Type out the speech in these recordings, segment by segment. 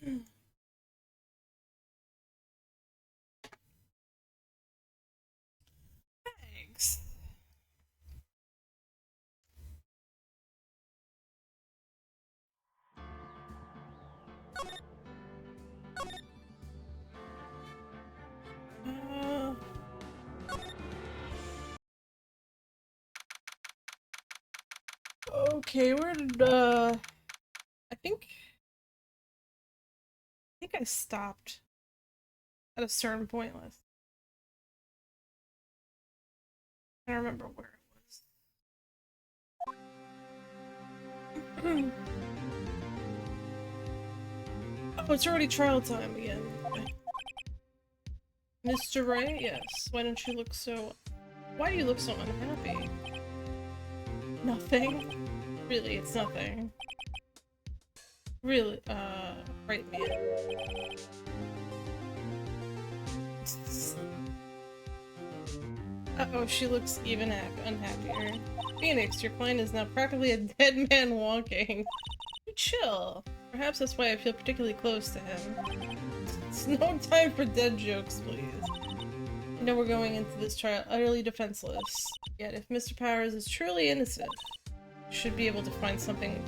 Thanks. Uh, okay, where did I think I stopped at a certain point last. I don't remember where it was. Oh, it's already trial time again. Mr. Wright, yes. Why don't you look so... Why do you look so unhappy? Nothing? Really, it's nothing. Really, right, man. Uh-oh, she looks even unhappier. Phoenix, your client is now practically a dead man walking. Chill. Perhaps that's why I feel particularly close to him. It's no time for dead jokes, please. You know we're going into this trial utterly defenseless. Yet if Mr. Powers is truly innocent, you should be able to find something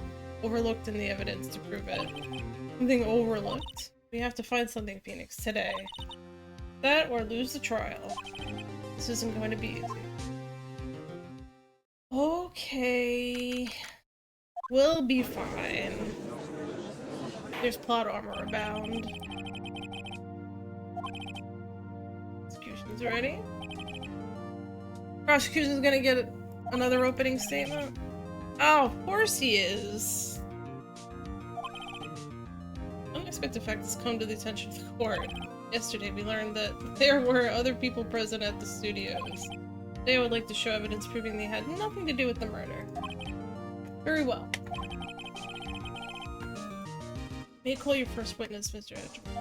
overlooked in the evidence to prove it. Something overlooked? We have to find something, Phoenix, today. That or lose the trial. This isn't going to be easy. Okay. We'll be fine. There's plot armor abound. Execution's ready. Prosecution's gonna get another opening statement? Oh, of course he is! Unexpected fact has come to the attention of the court. Yesterday we learned that there were other people present at the studios. Today I would like to show evidence proving they had nothing to do with the murder. Very well. May I call your first witness, Mr. Edgeworth?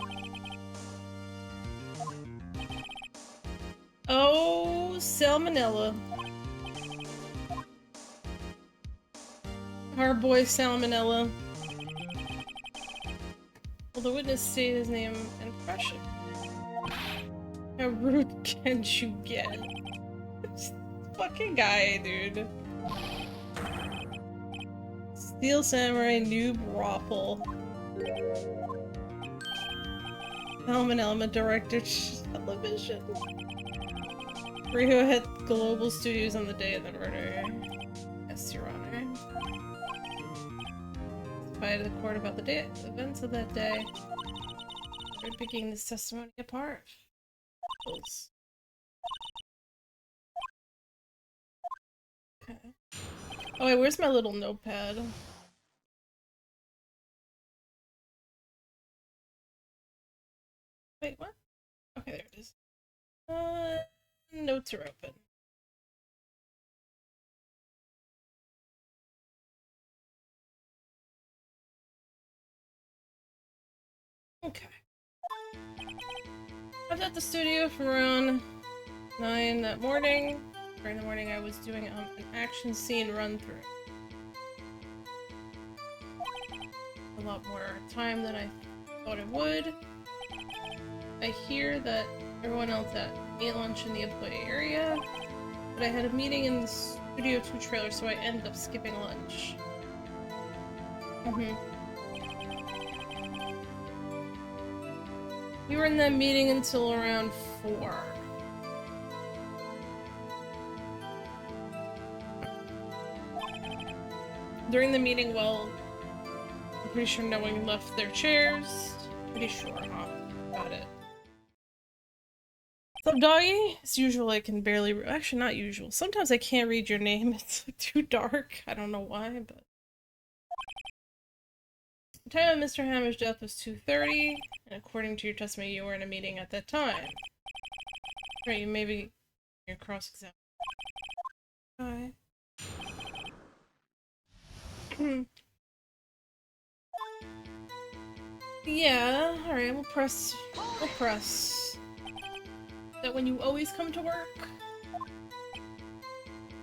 Oh, Salmonella. Our boy Salmonella. Will the witness state his name and profession? How rude can you get? This fucking guy, dude. Steel Samurai Noob Raffle. Salmonella director television. Rio had global studios on the day of the murder. Yes, Your Honor. Testified to the court about the events of that day. We're picking this testimony apart. Okay. Oh wait, where's my little notepad? Wait, what? Okay, there it is. Notes are open. Okay. I was at the studio from around 9 that morning. During the morning I was doing an action scene run-through. A lot more time than I thought it would. I hear that everyone else ate lunch in the employee area, but I had a meeting in the Studio 2 trailer, so I ended up skipping lunch. We were in that meeting until around 4. During the meeting, well, I'm pretty sure no one left their chairs. Pretty sure, huh? Got it. What's up, doggy? As usual, I can barely- actually, not usual. Sometimes I can't read your name. It's like, too dark. I don't know why, but... The time of Mr. Hammer's death was 2:30, and according to your testimony, you were in a meeting at that time. Right, you may be... You're cross-examined. Hi. Yeah, alright, we'll press. That when you always come to work?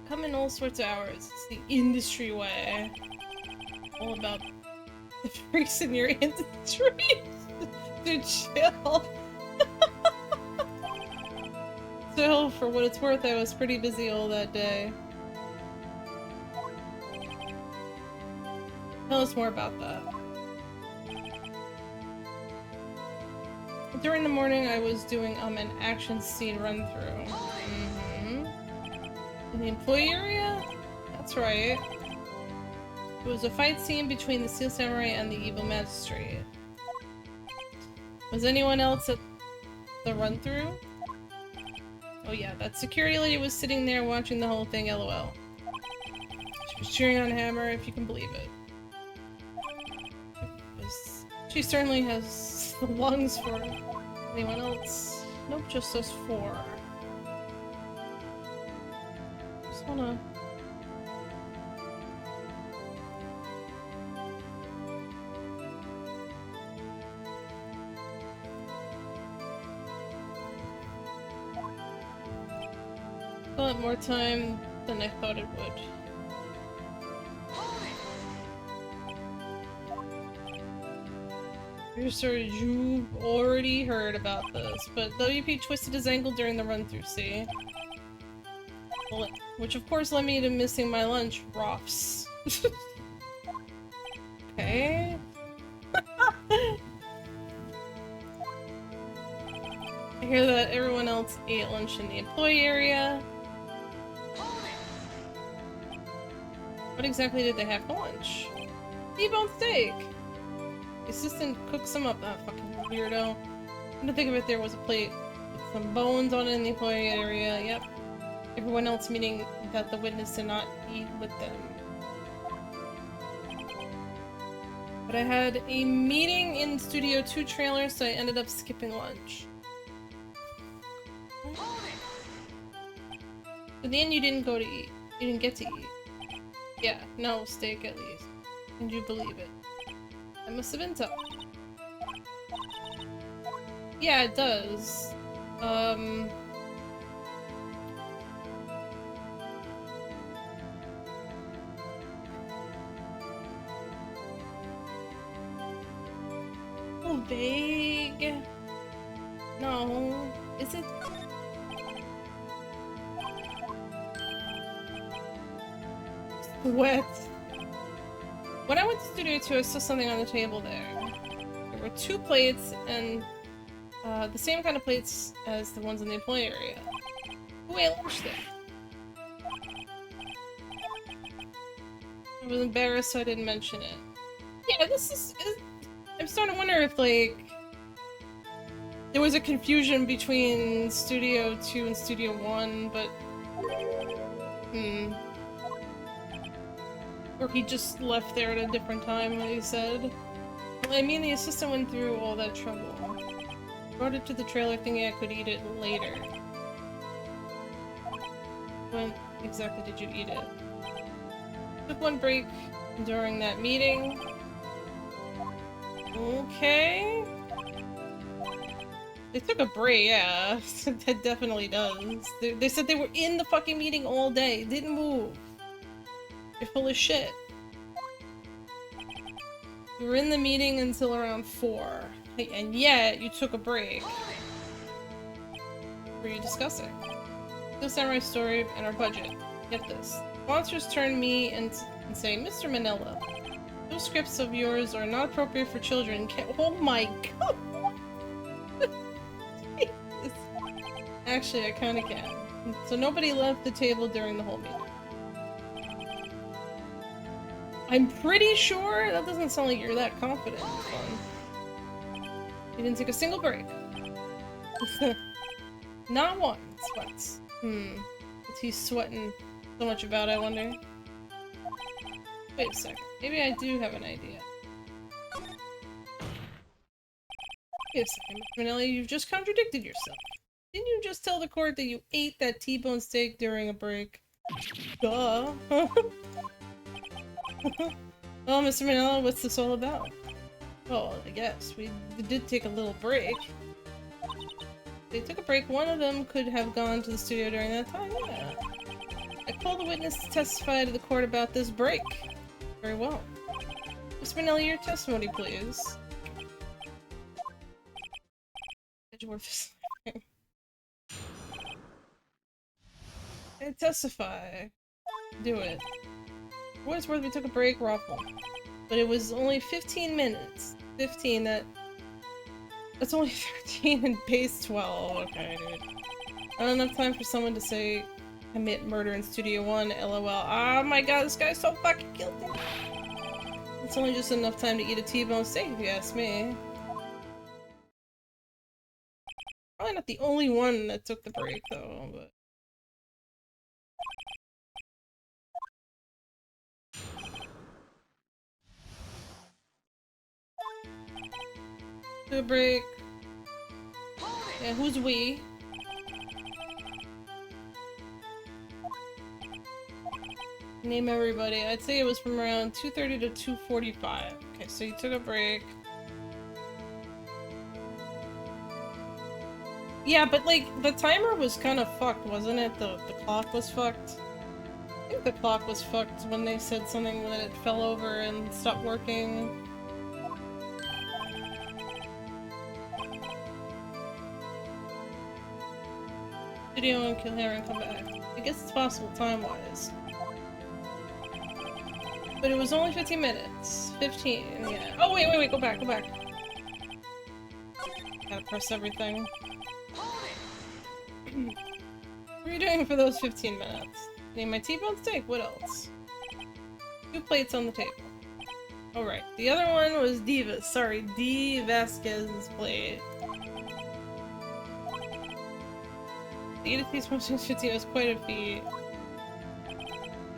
Come in all sorts of hours. It's the industry way. All about the freaks in your industry. Dude, chill. So, for what it's worth, I was pretty busy all that day. Tell us more about that. During the morning, I was doing an action scene run-through. In the employee area? That's right. It was a fight scene between the Steel Samurai and the evil magistrate. Was anyone else at the run-through? Oh yeah, that security lady was sitting there watching the whole thing, lol. She was cheering on Hammer, if you can believe it. She certainly has the lungs for anyone else. Nope, just those four. Just wanna... Still had more time than I thought it would. You're sorry, you've already heard about this, but WP twisted his ankle during the run-through, see? Which of course led me to missing my lunch, Roffs. Okay. I hear that everyone else ate lunch in the employee area. What exactly did they have for lunch? T-bone steak! The assistant cooks them up, that fucking weirdo. Come to think of it, there was a plate with some bones on it in the employee area, yep. Everyone else meaning that the witness did not eat with them. But I had a meeting in Studio 2 trailer, so I ended up skipping lunch. In the end, you didn't go to eat. You didn't get to eat. Yeah, no steak at least. Can you believe it? I must have been tough. Yeah, it does. Oh, vague. No. Is it? Wet. When I went to Studio 2, I saw something on the table there. There were two plates, and the same kind of plates as the ones in the employee area. Who ate lunch there? I was embarrassed, so I didn't mention it. Yeah, I'm starting to wonder if, like, there was a confusion between Studio 2 and Studio 1, but... Or he just left there at a different time, like he said. I mean, the assistant went through all that trouble. Brought it to the trailer thinking I could eat it later. When exactly did you eat it? Took one break during that meeting. Okay. They took a break, yeah. That definitely does. They said they were in the fucking meeting all day. Didn't move. You're full of shit. You were in the meeting until around 4. And yet, you took a break. What were you discussing? The samurai story and our budget. Get this. Monsters turn me and say, Mr. Manila, those scripts of yours are not appropriate for children. Oh my god! Actually, I kinda can. So nobody left the table during the whole meeting. I'm pretty sure that doesn't sound like you're that confident. You didn't take a single break. Not one. Sweats. What's he sweating so much about, I wonder? Wait a sec. Maybe I do have an idea. Wait a second, Mr. Manelli, you've just contradicted yourself. Didn't you just tell the court that you ate that T-bone steak during a break? Duh. Well, Mr. Manila, what's this all about? Well, I guess we did take a little break. They took a break. One of them could have gone to the studio during that time, yeah. I called the witness to testify to the court about this break. Very well. Mr. Manila, your testimony, please. worth his living. And testify. Do it. For what it's worth, we took a break, Ruffle. But it was only 15 minutes. 15, that's only 13 and base 12. Okay, dude. Not enough time for someone to say commit murder in Studio 1, lol. Oh my god, this guy's so fucking guilty. It's only just enough time to eat a T-bone steak, if you ask me. Probably not the only one that took the break, though, but... Took a break. Yeah, who's we? Name everybody. I'd say it was from around 2:30 to 2:45. Okay, so you took a break. Yeah, but like, the timer was kind of fucked, wasn't it? The clock was fucked. I think the clock was fucked when they said something that it fell over and stopped working. Video and kill her and come back. I guess it's possible time-wise. But it was only 15 minutes. 15, yeah. Oh, wait, go back. Gotta press everything. What were you doing for those 15 minutes? Need my T-bone steak? What else? 2 plates on the table. Alright, the other one was Diva's. Sorry, D. Vasquez's plate. To eat a teaspoon of 15 was quite a feat.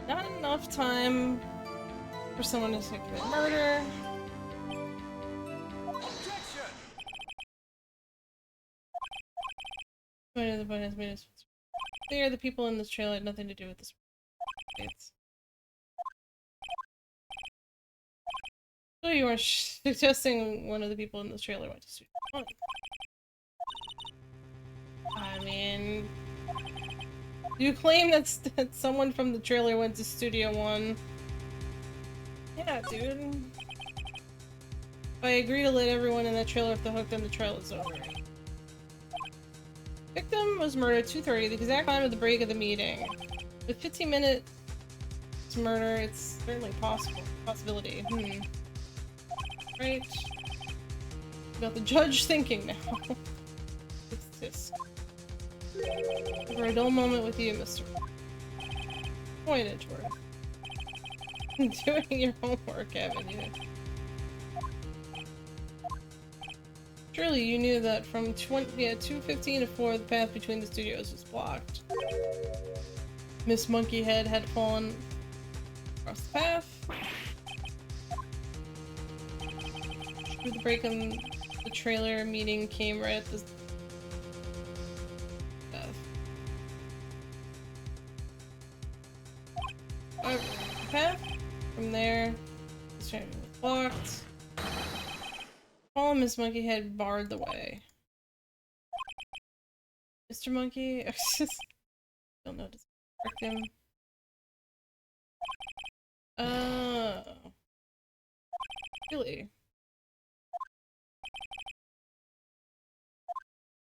Not enough time for someone to commit murder. The point has made us clear the people in this trailer had nothing to do with this. So you are suggesting one of the people in this trailer went to Studio 1. I mean, you claim that someone from the trailer went to Studio 1. Yeah, dude. If I agree to let everyone in that trailer off the hook, then the trial is over. Victim was murdered at 2:30, the exact time of the break of the meeting. With 15 minutes to murder, it's certainly possibility. Right. About the judge thinking now. What's this? For a dull moment with you, Mr. Pointed toward. Doing your homework, haven't you? Surely you knew that from 2:15 to 4, the path between the studios was blocked. Miss Monkeyhead had fallen across the path. The break in the trailer meeting came right at the path. From there, the trailer was blocked. Paul and Miss Monkeyhead barred the way. Mr. Monkey, I just don't know to correct him. Really?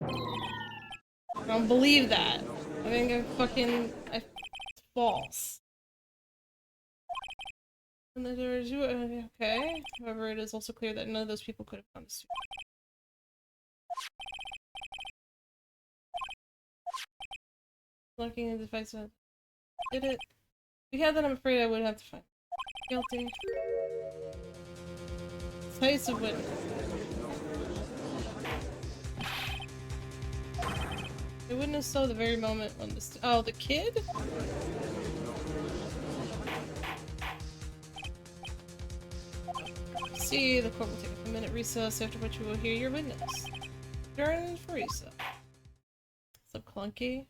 I don't believe that. I think it's false. And then there is okay. However, it is also clear that none of those people could have gone to studio. Looking at the device that did it. If we had that, I'm afraid I would have to find guilty. Place of witness. The witness saw the very moment when the kid? See, the court will take a minute recess, after which we will hear your witness. Adjourned for recess. So clunky.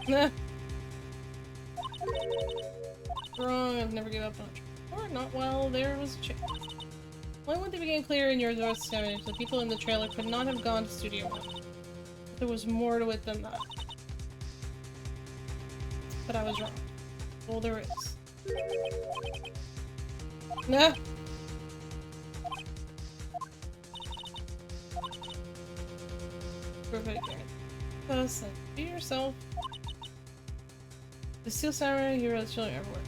Nah. Wrong, I've never given up on it. Or not while there was a chance. When would they became clear in your testimony, the people in the trailer could not have gone to Studio 1. There was more to it than that. But I was wrong. Well, there is. Nah. Perfect. Plus, be yourself. The Steel Samurai hero is chilling everywhere.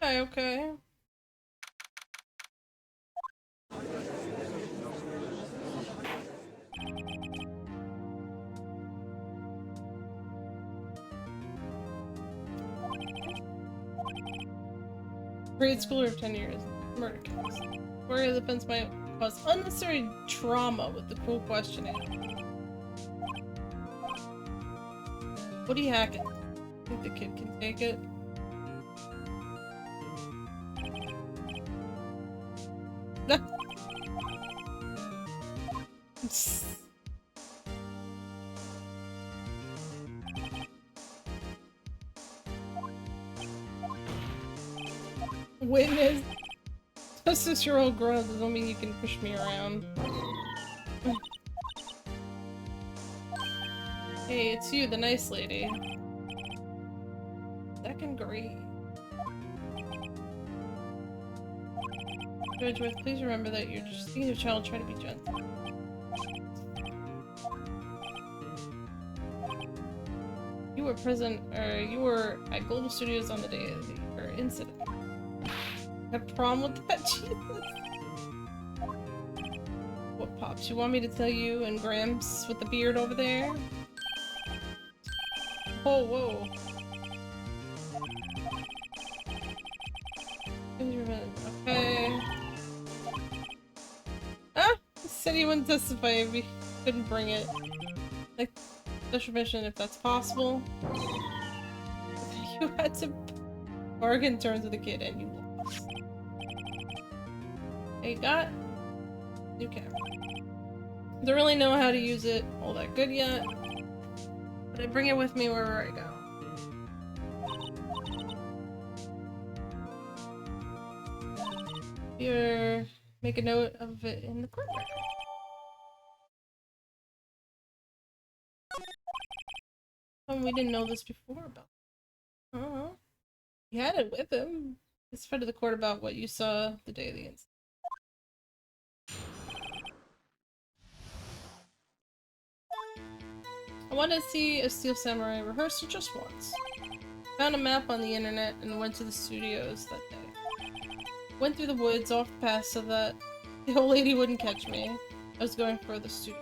Okay, okay. Grade schooler of 10 years. Murder case. Worry the defense might cause unnecessary trauma with the cruel questioning. What are you hacking? Think the kid can take it? Witness. A 6-year-old girl doesn't mean you can push me around. Hey, it's you, the nice lady. Second grade. Judge With, please remember that you're just being a child, try to be gentle. You were present, or you were at Global Studios on the day of the incident. Have a problem with that? Jesus. What, Pops? You want me to tell you and Gramps with the beard over there? Oh, whoa. Okay. Ah! He said he wouldn't testify if he couldn't bring it. Like, special mission if that's possible. You had to bargain terms with the kid and you lost. Hey, got new camera. Don't really know how to use it all that good yet, but I bring it with me wherever I go. Here, make a note of it in the corner. Oh, we didn't know this before about. Oh, he had it with him. It's fed to the court about what you saw the day of the incident. I wanted to see a Steel Samurai rehearsal just once. Found a map on the internet and went to the studios that day. Went through the woods off the path so that the old lady wouldn't catch me. I was going for the studio.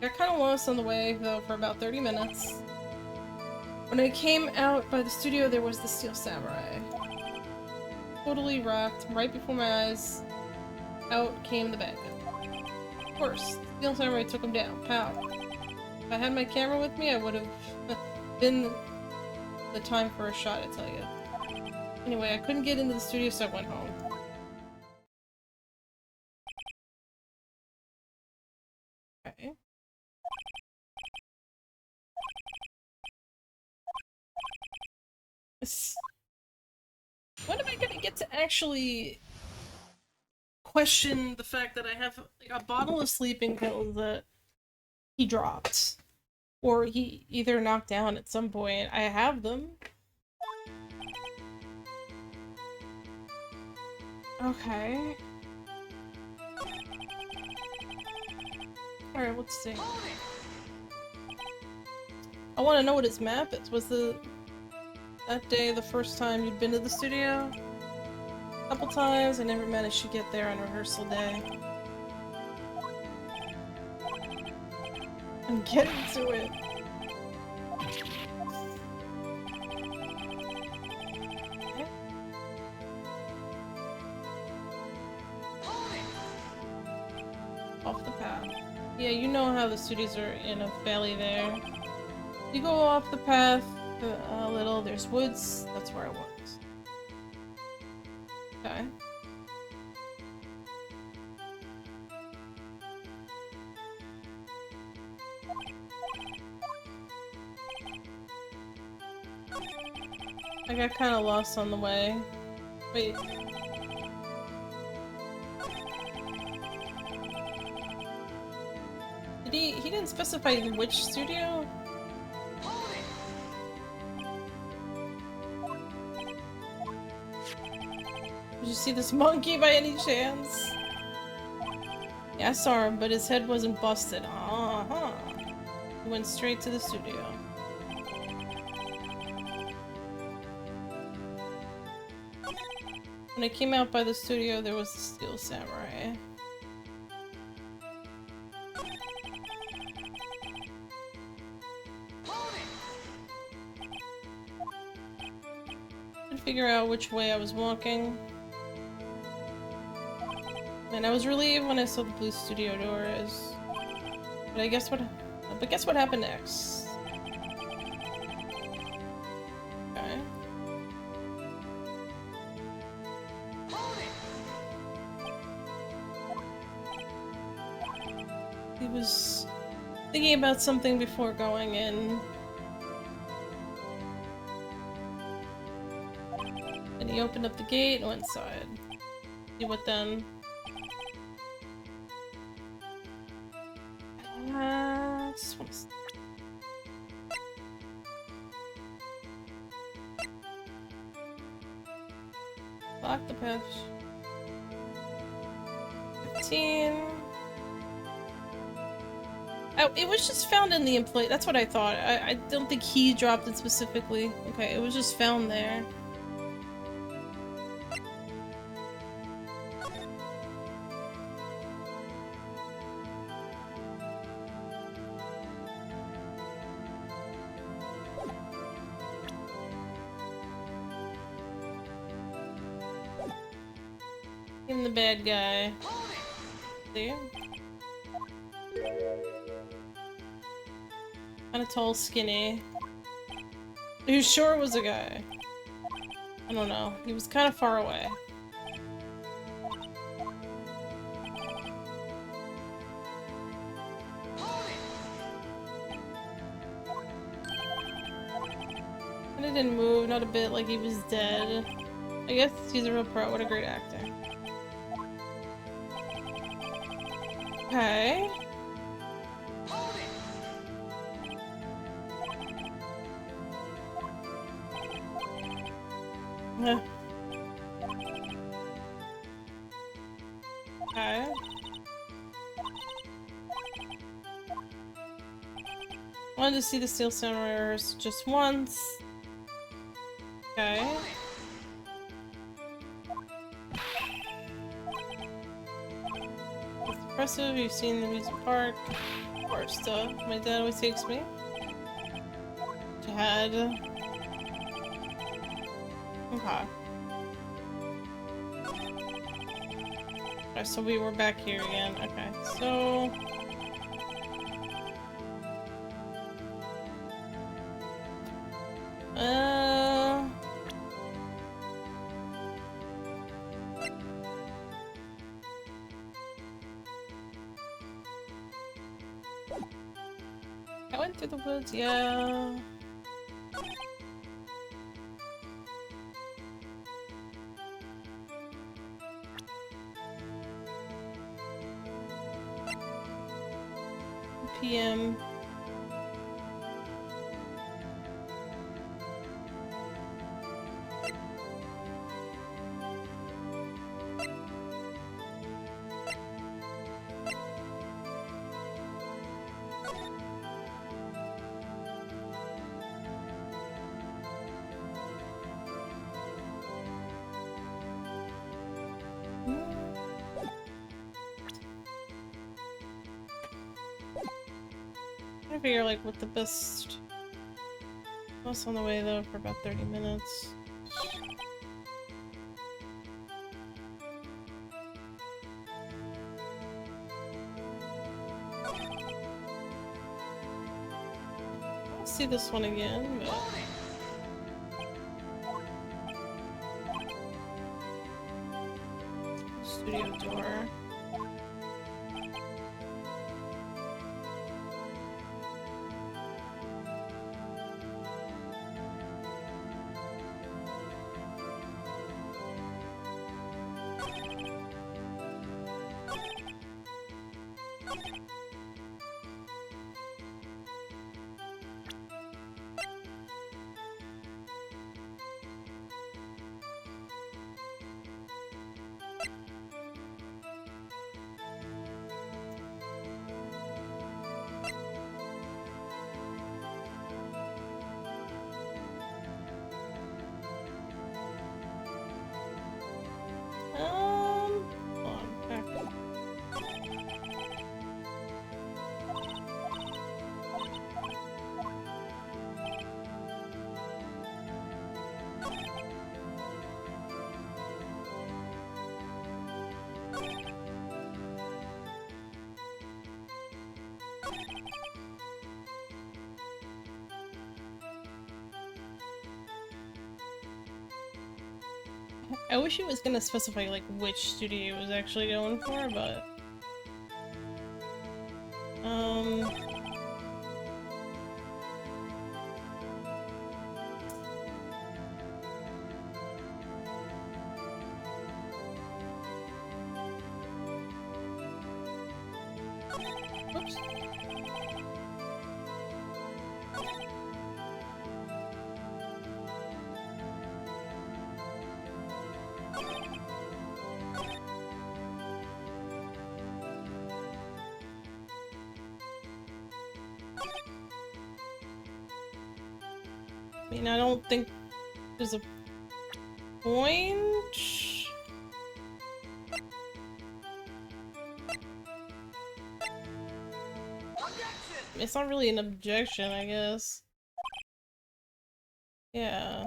Got kind of lost on the way though for about 30 minutes. When I came out by the studio there was the Steel Samurai. Totally rocked. Right before my eyes, out came the bad guy. Of course, the Steel Samurai took him down. Pow. If I had my camera with me, I would have been the time for a shot, I tell you. Anyway, I couldn't get into the studio, so I went home. Okay. When am I gonna get to actually question the fact that I have like a bottle of sleeping pills that he dropped? Or he either knocked down at some point. I have them. Okay. Alright, let's see. I want to know what his map is. Was that day the first time you'd been to the studio? A couple times. I never managed to get there on rehearsal day. I'm getting to it. Off the path. Yeah, you know how the studios are in a valley there. You go off the path a little, there's woods, that's where I was. Okay. I got kind of lost on the way. Wait. He didn't specify which studio? Did you see this monkey by any chance? Yeah, I saw him, but his head wasn't busted. Uh-huh. He went straight to the studio. When I came out by the studio, there was the Steel Samurai. I couldn't figure out which way I was walking. And I was relieved when I saw the blue studio doors. But guess what happened next? Okay. He was thinking about something before going in. And he opened up the gate and went inside. See what then? Just wanna lock the patch. 15. Oh, it was just found in the employee. That's what I thought. I don't think he dropped it specifically. Okay, it was just found there. I'm the bad guy. See? Kinda tall, skinny. Are you sure it was a guy? I don't know. He was kinda far away. And it didn't move, not a bit, like he was dead. I guess he's a real pro. What a great actor. Okay. Okay. Wanted to see the Steel Samurai just once. Okay. It's impressive. You've seen the amusement park. Or stuff. My dad always takes me. Dad. Okay. Alright, so we were back here again. Okay, so... I went through the woods, yeah. PM. I figure like what the best. I was on the way though for about 30 minutes. I'll see this one again, but studio door. I wish he was gonna specify like which studio he was actually going for, but oops. I mean, I don't think there's a point. It's not really an objection, I guess. Yeah.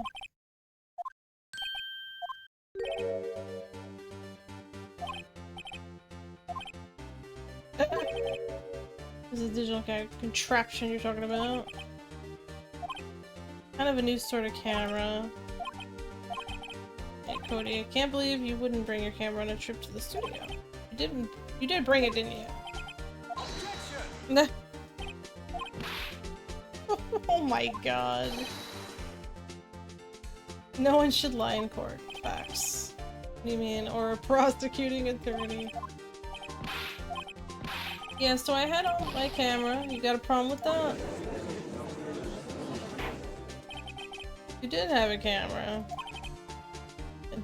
This is a digital contraption you're talking about. Kind of a new sort of camera. Hey Cody, I can't believe you wouldn't bring your camera on a trip to the studio. You did bring it, didn't you? No. Oh my god. No one should lie in court. Facts. What do you mean? Or a prosecuting attorney. Yeah, so I had on my camera. You got a problem with that? You did have a camera.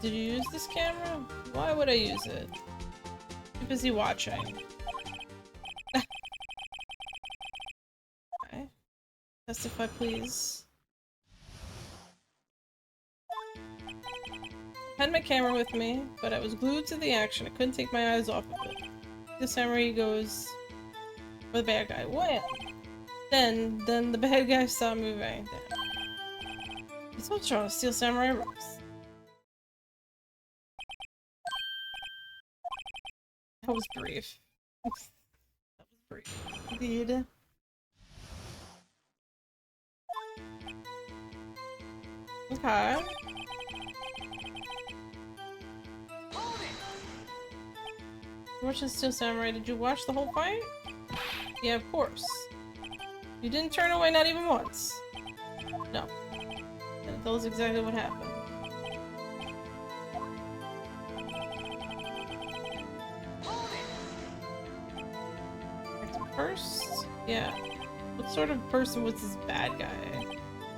Did you use this camera? Why would I use it? Too busy watching. Okay. Testify, please. I had my camera with me, but I was glued to the action. I couldn't take my eyes off of it. The samurai goes for the bad guy. Wham! Then the bad guy stopped moving. He's so trying to steal samurai rocks. That was brief. That was brief. Indeed. Okay. Watching Steel Samurai, did you watch the whole fight? Yeah, of course. You didn't turn away, not even once. No. And that was exactly what happened. First? Yeah. What sort of person was this bad guy?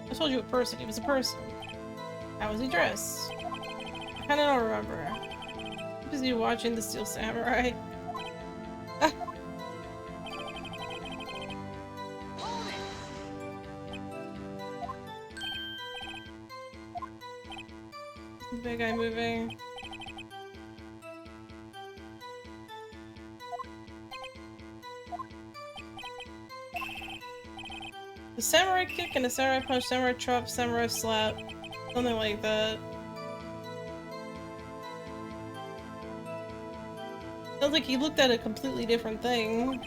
I told you a person, he was a person. How was he dressed? I kinda don't remember. I'm busy watching the Steel Samurai. The big guy moving. The samurai kick and a samurai punch, samurai chop, samurai slap. Something like that. Sounds like he looked at a completely different thing.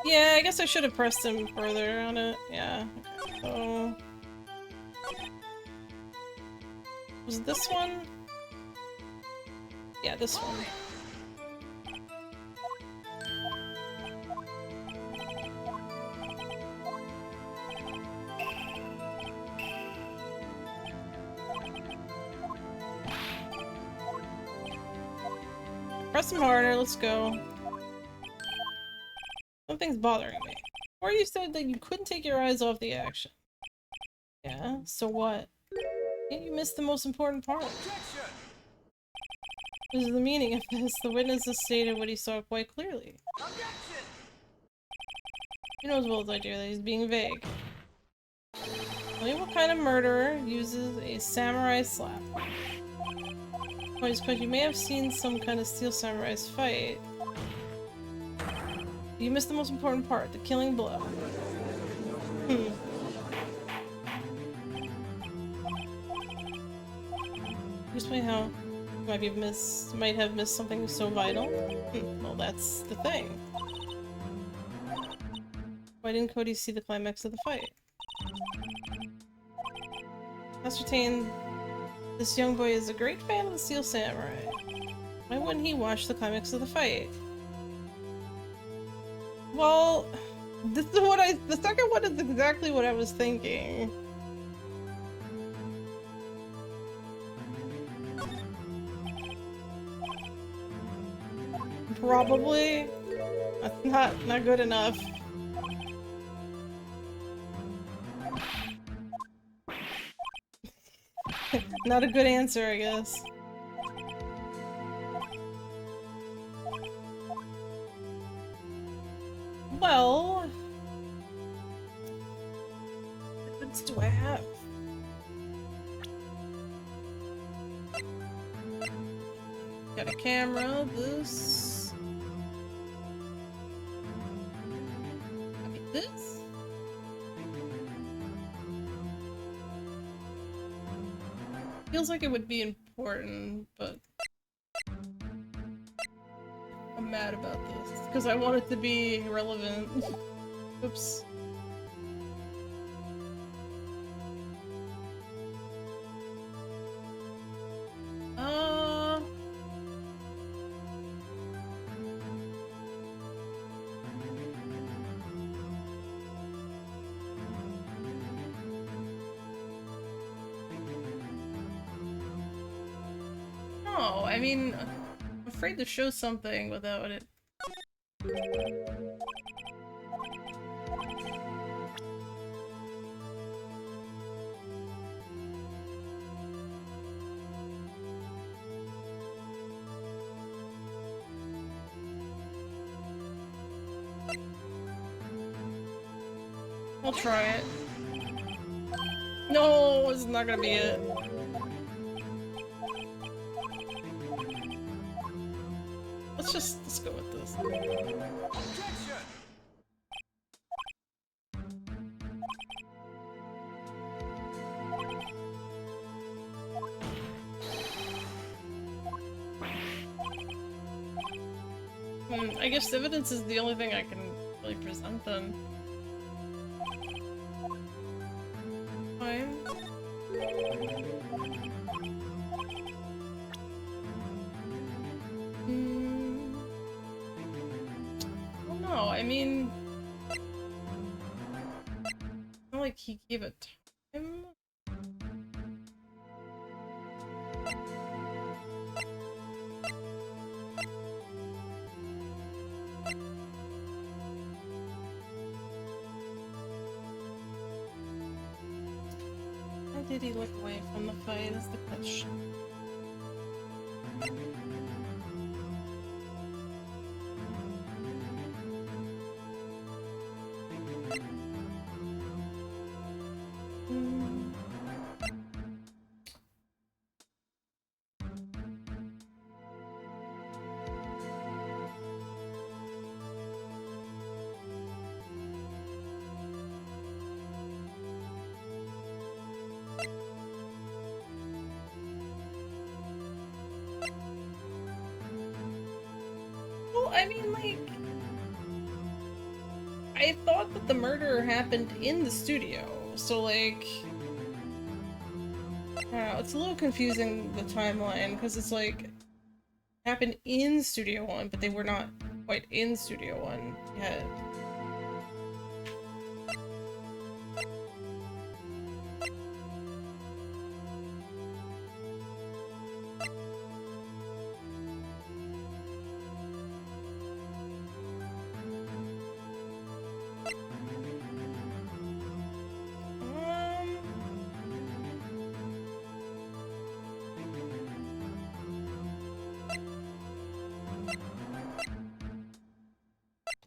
Yeah, I guess I should have pressed him further on it. Yeah. Okay, so... Was it this one? Yeah, this one. Press him harder, let's go. Something's bothering me. Or you said that you couldn't take your eyes off the action. Yeah, so what? You missed the most important part. This is the meaning of this. The witness has stated what he saw quite clearly. He knows well as I do that he's being vague. Tell me what kind of murderer uses a samurai slap. Because you may have seen some kind of Steel Samurai's fight. You missed the most important part, the killing blow. Hmm. Explain how you might have missed something so vital. Well, that's the thing. Why didn't Cody see the climax of the fight? Ascertain this young boy is a great fan of the Steel Samurai. Why wouldn't he watch the climax of the fight? Well, this is the second one is exactly what I was thinking. Probably. That's not good enough. Not a good answer, I guess. Well, what do I have? Got a camera, this. Maybe this? Feels like it would be important, but I'm mad about this because I want it to be relevant. Oops. No, I mean, I'm afraid to show something without it. I'll try it. No, it's not gonna be it. Let's go with this. I guess evidence is the only thing I can really present then. Fine. Well, no, I mean... It's not like he gave a time. Why did he look away from the fight is the question. I mean, like... I thought that the murder happened in the studio, so like... I don't know, it's a little confusing, the timeline, because it's like... Happened in Studio One, but they were not quite in Studio One yet.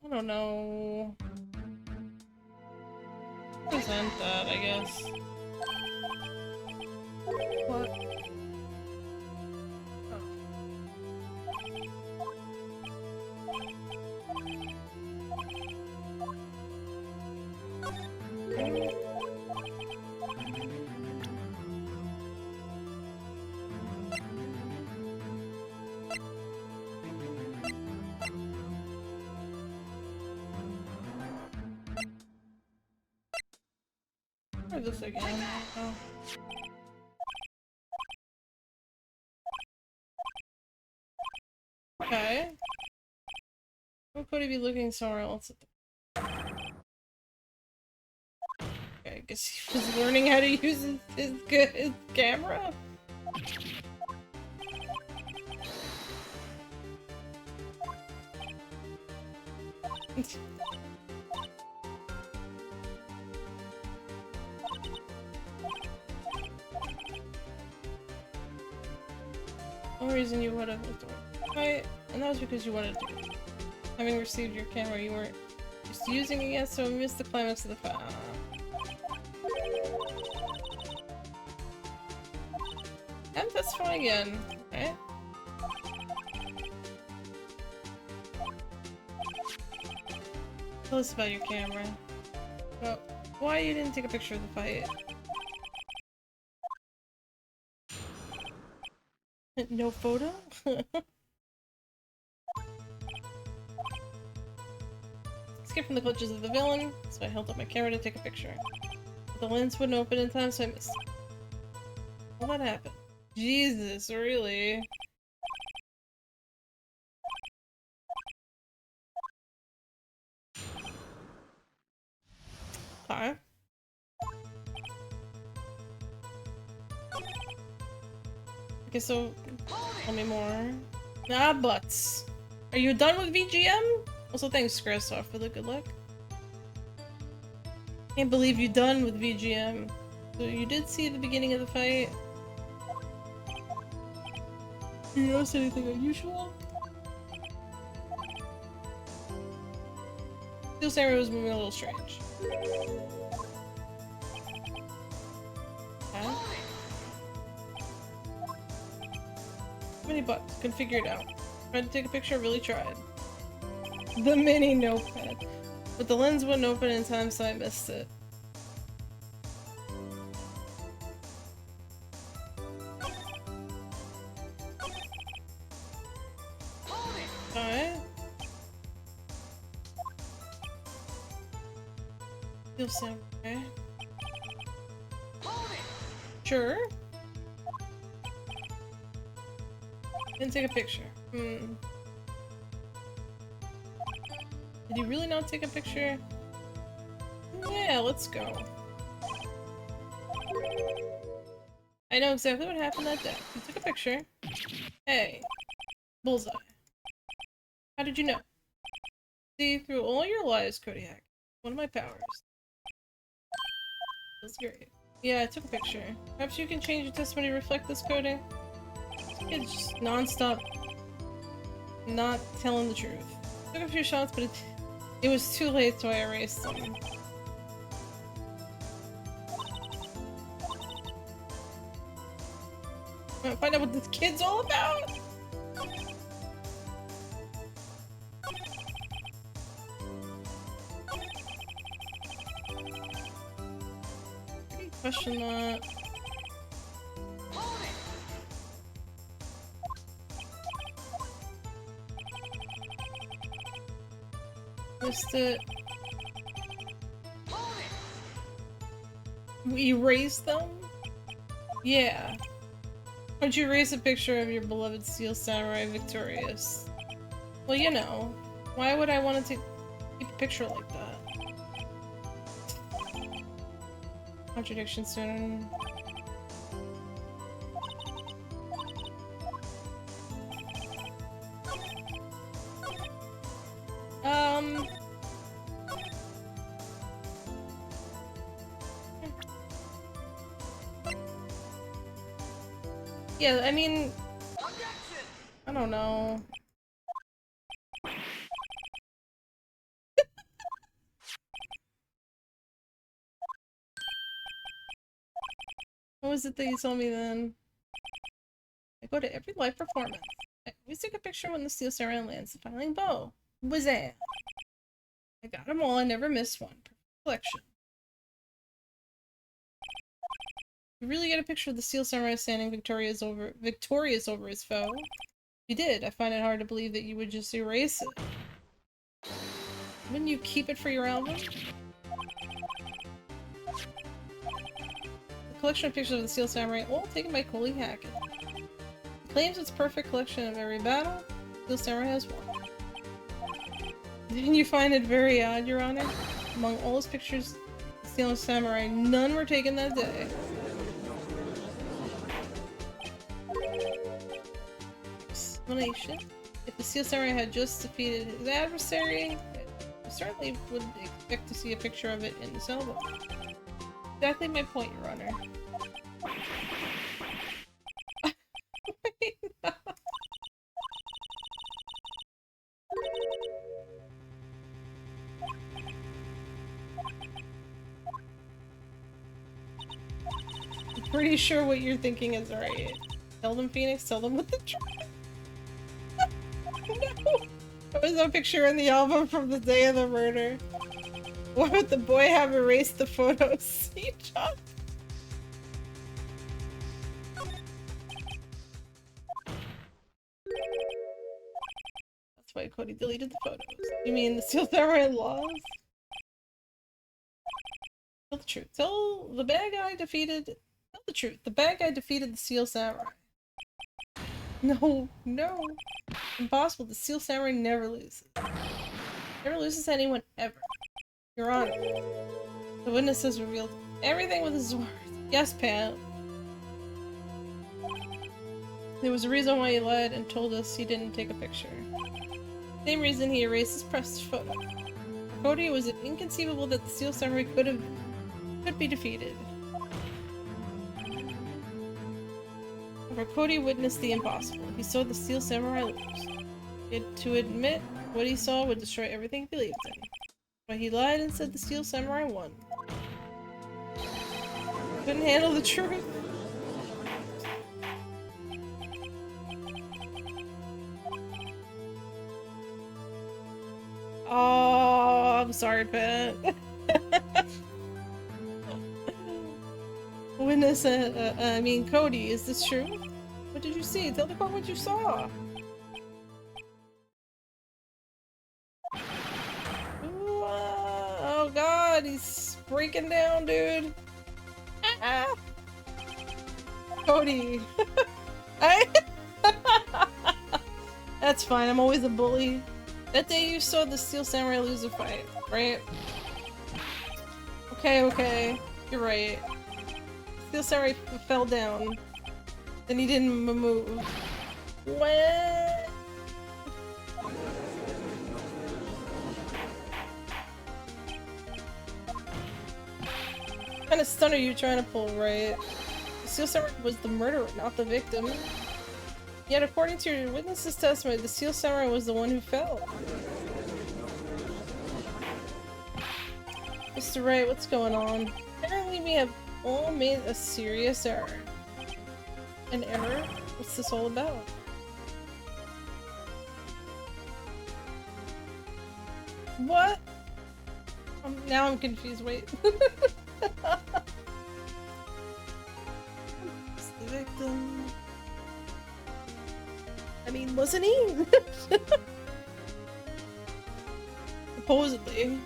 I don't know. Present that, I guess. What? Oh. Try this again. Oh. Okay. Why could he be looking somewhere else? Okay, I guess he was learning how to use his camera? No reason you would have looked away. Right, and that was because you wanted to. Having received your camera, you weren't just using it yet, so I missed the climax of the fight. And that's fine again, right? Tell us about your camera. Well, why you didn't take a picture of the fight? No photo? Escaped from the clutches of the villain, so I held up my camera to take a picture. But the lens wouldn't open in time, so I missed it. Well, what happened? Jesus, really? Okay. Okay, so tell me more. Ah, butts. Are you done with VGM? Also, thanks, Grassoff, for the good luck. Can't believe you're done with VGM. So you did see the beginning of the fight? Did you notice anything unusual? Steel Samurai was moving a little strange. Huh? Mini buttons. Couldn't figure it out. Tried to take a picture, really tried. The mini notepad. But the lens wouldn't open in time, so I missed it. Alright. Steel Samurai. Sure. Didn't take a picture. Did you really not take a picture? Yeah, let's go. I know exactly what happened that day. You took a picture. Hey. Bullseye. How did you know? See through all your lies, Kodiak. One of my powers. That's great. Yeah, I took a picture. Perhaps you can change your testimony to reflect this, Cody? It's just non-stop not telling the truth. Took a few shots, but it was too late, so I erased them. Wanna find out what this kid's all about? Question that. Missed it. We erased them? Yeah. Why'd you erase a picture of your beloved Steel Samurai victorious? Well, you know. Why would I want to keep a picture like that? Contradiction soon. Yeah, I mean, I don't know. What was it that you told me then? I go to every live performance. I always take a picture when the Steel Samurai lands the filing bow. Wazam! I got them all, I never missed one. Perfect collection. You really get a picture of the Steel Samurai standing victorious over his foe? You did. I find it hard to believe that you would just erase it. Wouldn't you keep it for your album? collection of pictures of the Steel Samurai, all taken by Coley Hackett. He claims it's a perfect collection of every battle. Steel Samurai has one. Didn't you find it very odd, Your Honor? Among all his pictures of Steel Samurai, none were taken that day. Explanation. If the Steel Samurai had just defeated his adversary, I certainly would expect to see a picture of it in the cell book. Exactly my point, Your Honor. I'm pretty sure what you're thinking is right. Tell them, Phoenix, tell them what the truth. No! There was no picture in the album from the day of the murder. Why would the boy have erased the photos? See, John? That's why Cody deleted the photos. You mean the Steel Samurai laws? Tell the truth. Tell the bad guy defeated... Tell the truth. The bad guy defeated the Steel Samurai. No, no. Impossible. The Steel Samurai never loses. Never loses to anyone ever. Your Honor. The witness has revealed everything with his words. Yes, Pam. There was a reason why he lied and told us he didn't take a picture. Same reason he erased his press photo. For Cody, it was inconceivable that the Steel Samurai could be defeated. For Cody witnessed the impossible. He saw the Steel Samurai lose. To admit what he saw would destroy everything he believed in. But he lied and said the Steel Samurai won. Couldn't handle the truth. Oh, I'm sorry, Pat. Witness, I mean, Cody, is this true? What did you see? Tell the court what you saw. Ooh, oh god, he's breaking down, dude. Ah. Cody. That's fine, I'm always a bully. That day you saw the Steel Samurai lose a fight, right? Okay, okay. You're right. Steel Samurai fell down. Then he didn't move. What? What kind of stunt are you trying to pull, right? The Steel Samurai was the murderer, not the victim. Yet according to your witness's testimony, the Steel Samurai was the one who fell. Mr. Wright, what's going on? Apparently we have all made a serious error. An error? What's this all about? What? Now I'm confused, wait. It's the victim. I mean, wasn't he? Supposedly.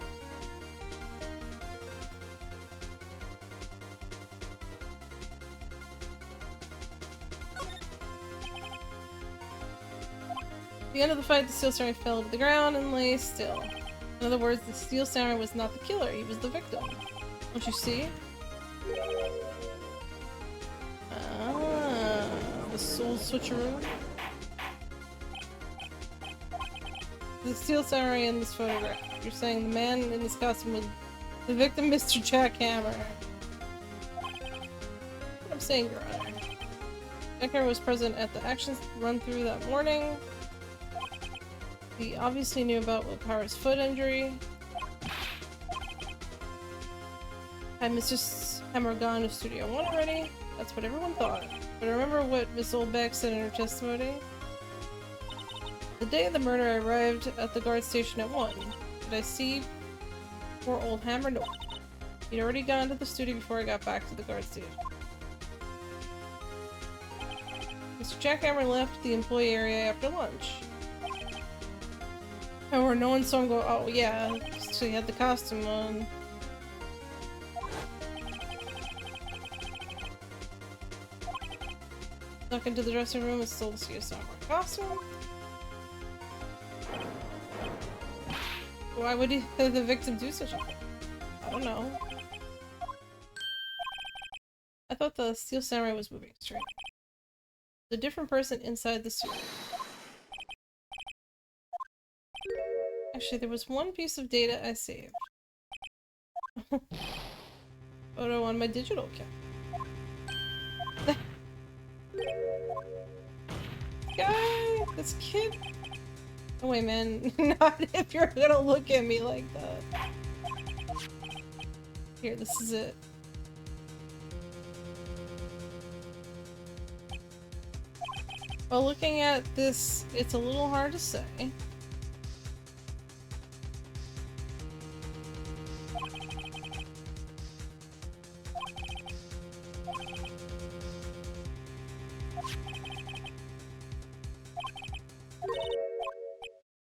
At the end of the fight, the Steel Samurai fell to the ground and lay still. In other words, the Steel Samurai was not the killer, he was the victim. Don't you see? Ah, the soul switcheroo. The Steel Samurai in this photograph. You're saying the man in this costume was the victim, Mr. Jackhammer. I'm saying, Your Honor. Jackhammer was present at the actions run through that morning. He obviously knew about Will Power's foot injury. Had Mr. Hammer gone to Studio 1 already? That's what everyone thought. But remember what Miss Oldback said in her testimony? The day of the murder, I arrived at the guard station at 1. Did I see poor old Hammer? No. He'd already gone to the studio before I got back to the guard station. Mr. Jackhammer left the employee area after lunch. However, no one saw him go, oh yeah, so he had the costume on. Snuck into the dressing room and stole the CSR costume. Why would the victim do such a thing? I don't know. I thought the Steel Samurai was moving straight. The different person inside the suit. Actually, there was one piece of data I saved. Photo on my digital camera. Guy! This kid! Oh wait, man. Not if you're gonna look at me like that. Here, this is it. Well, looking at this, it's a little hard to say.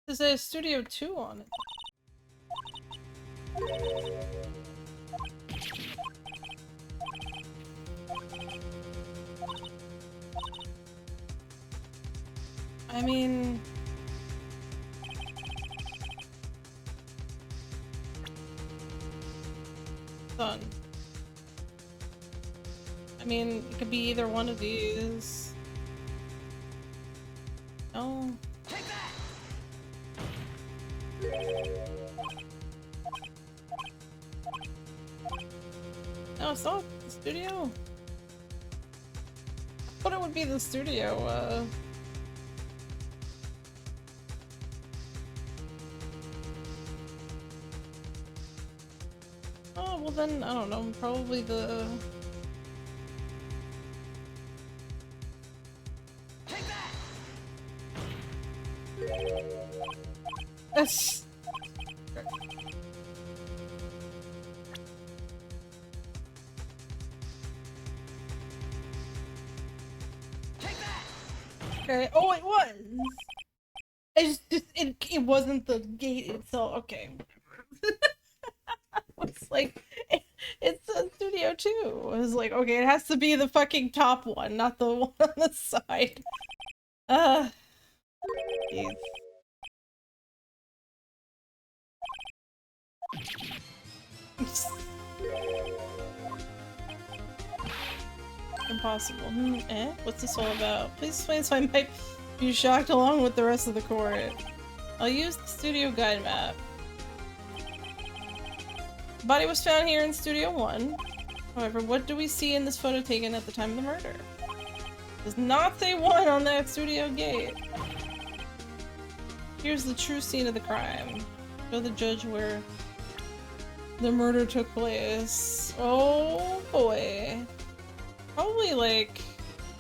There's a Studio 2 on it. I mean... Fun. I mean, it could be either one of these. No. Take that! No, it's not the studio. I thought it would be the studio, Oh, well then, I don't know, probably the... Take that! That's... Take that! Okay, oh it was! It's just, it wasn't the gate itself, okay. It's like, it's a Studio 2. I was like, okay, it has to be the fucking top one, not the one on the side. Geez. Impossible. What's this all about? Please explain so I might be shocked along with the rest of the court. I'll use the studio guide map. The body was found here in Studio 1. However, what do we see in this photo taken at the time of the murder? It does not say 1 on that studio gate. Here's the true scene of the crime. Show the judge where the murder took place. Oh boy. Probably like,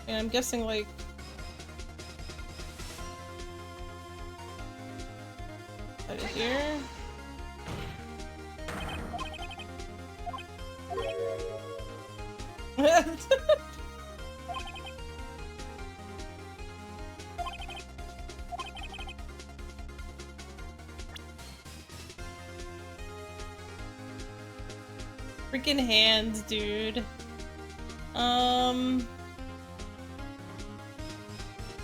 and I'm guessing like out of here. Freaking hands, dude. Well,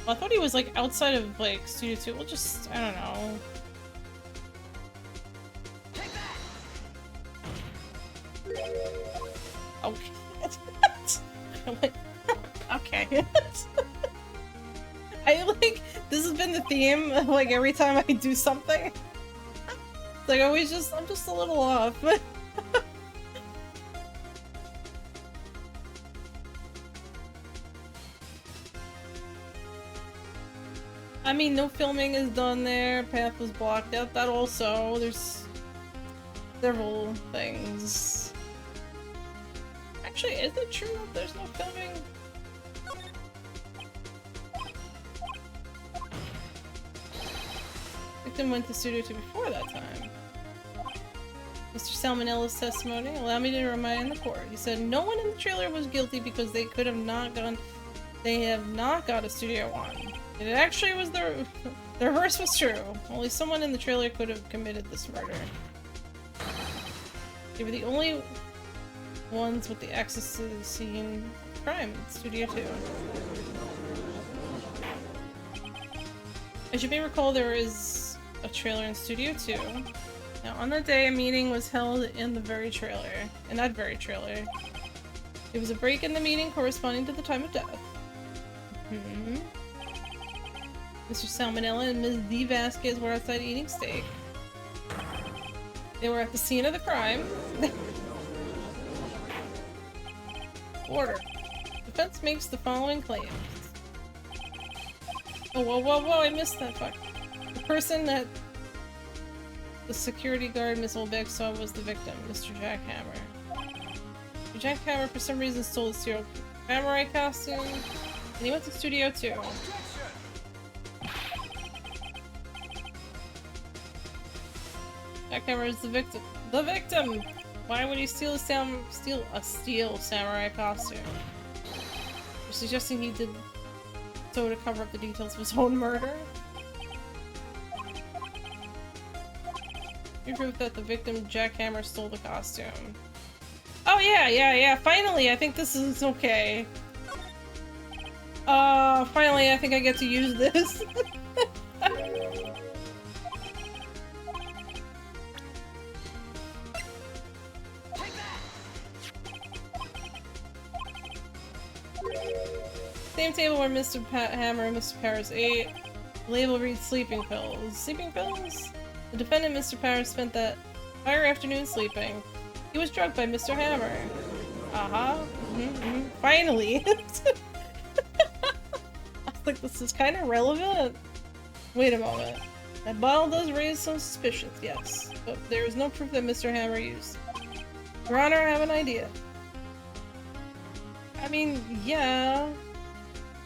I thought he was like outside of like Studio 2. We'll just, I don't know. Take that! Okay. Okay. I like, this has been the theme, like every time I do something. It's like I'm just a little off. I mean, no filming is done there, path was blocked out, that also, there's several things. Actually, is it true that there's no filming? Victim went to Studio 2 before that time. Mr. Salmonella's testimony, allow me to remind the court. He said no one in the trailer was guilty because they have not got a Studio 1. It actually was the reverse was true. Only someone in the trailer could have committed this murder. They were the only ones with the access to the scene crime in Studio 2. As you may recall, there is a trailer in Studio 2. Now, on that day, a meeting was held in that very trailer. It was a break in the meeting corresponding to the time of death. Mr. Salmonella and Ms. D. Vasquez were outside eating steak. They were at the scene of the crime. Order. Defense makes the following claims. Oh, whoa, I missed that fuck. The person that the security guard Miss Olbeck saw was the victim, Mr. Jackhammer. Mr. Jackhammer, for some reason, stole his serial samurai costume, and he went to Studio 2. Jackhammer is the victim. The victim! Why would he steal a steel samurai costume? You're suggesting he did so to cover up the details of his own murder? You prove that the victim, Jackhammer, stole the costume. Oh yeah, finally, I think this is okay. Finally, I think I get to use this. Same table where Mr. Hammer and Mr. Paris ate. Label reads sleeping pills. Sleeping pills? The defendant, Mr. Paris, spent that entire afternoon sleeping. He was drugged by Mr. Hammer. Finally! I was like, this is kind of relevant. Wait a moment. That bottle does raise some suspicions, yes. But there is no proof that Mr. Hammer used. Your Honor, I have an idea. I mean, yeah.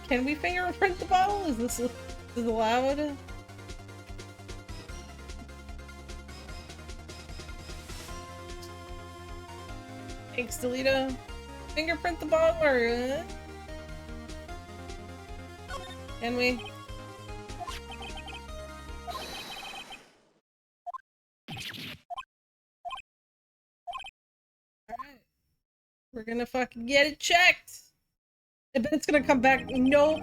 Can we fingerprint the bottle? Is this allowed? Thanks, Delita. Fingerprint the bottle, or can we? Alright. We're gonna fucking get it checked! I bet it's gonna come back. Nope.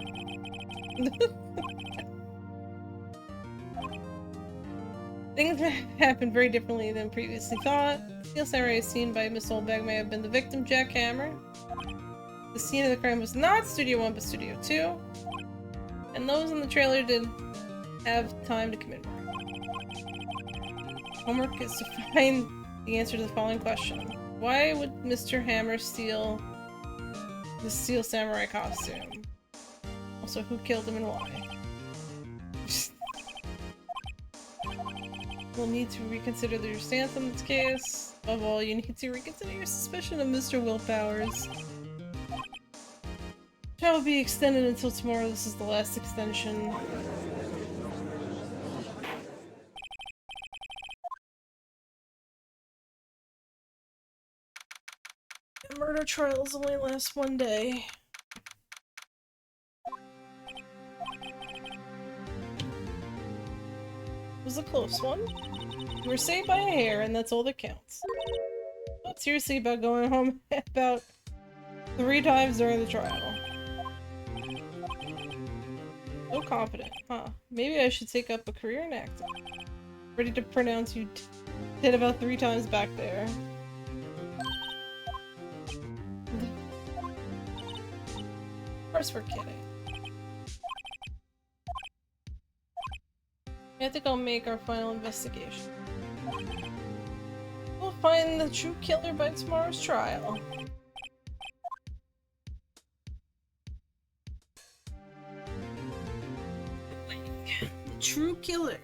Things happened very differently than previously thought. The steel samurai seen by Miss Olbeck may have been the victim, Jackhammer. The scene of the crime was not Studio 1 but Studio 2. And those in the trailer did have time to commit murder. Homework is to find the answer to the following question. Why would Mr. Hammer steal the steel samurai costume? Also, who killed him and why? We'll need to reconsider your stance in this case. Above all, you need to reconsider your suspicion of Mr. Willpowers. Trial will be extended until tomorrow. This is the last extension. Murder trials only last one day. It was a close one. You were saved by a hair, and that's all that counts. Not seriously about going home about 3 times during the trial. So confident, huh? Maybe I should take up a career in acting. Ready to pronounce you did about 3 times back there. Of course we're kidding. I think I'll make our final investigation. We'll find the true killer by tomorrow's trial. The true killer.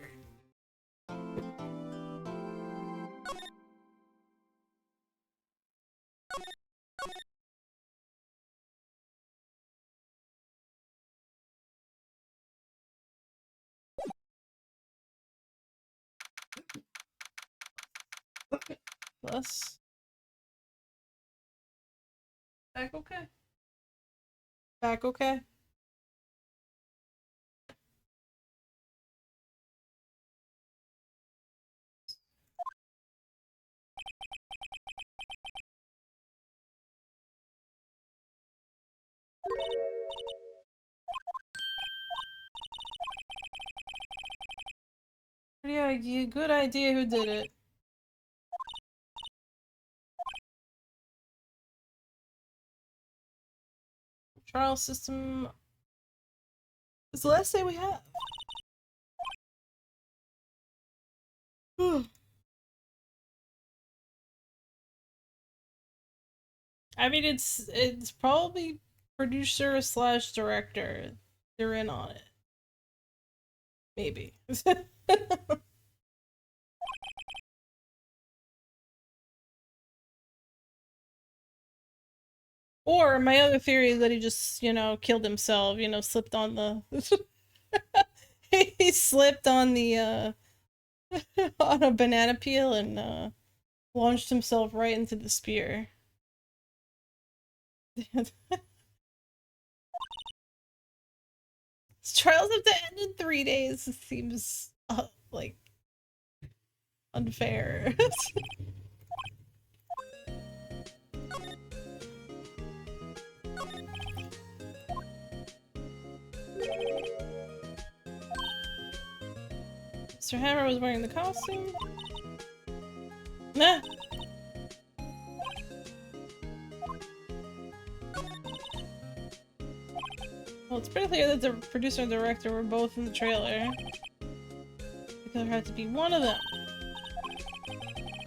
Plus. Back okay. Back okay. Yeah, good idea who did it. Trial system is the last thing we have. I mean, it's probably producer slash director. They're in on it. Maybe. Or my other theory is that he just, you know, killed himself, you know, slipped on the he slipped on the on a banana peel and launched himself right into the spear. Trials have to end in 3 days. It seems like unfair. Mr. Hammer was wearing the costume. Nah. Well, it's pretty clear that the producer and director were both in the trailer. Because there had to be one of them.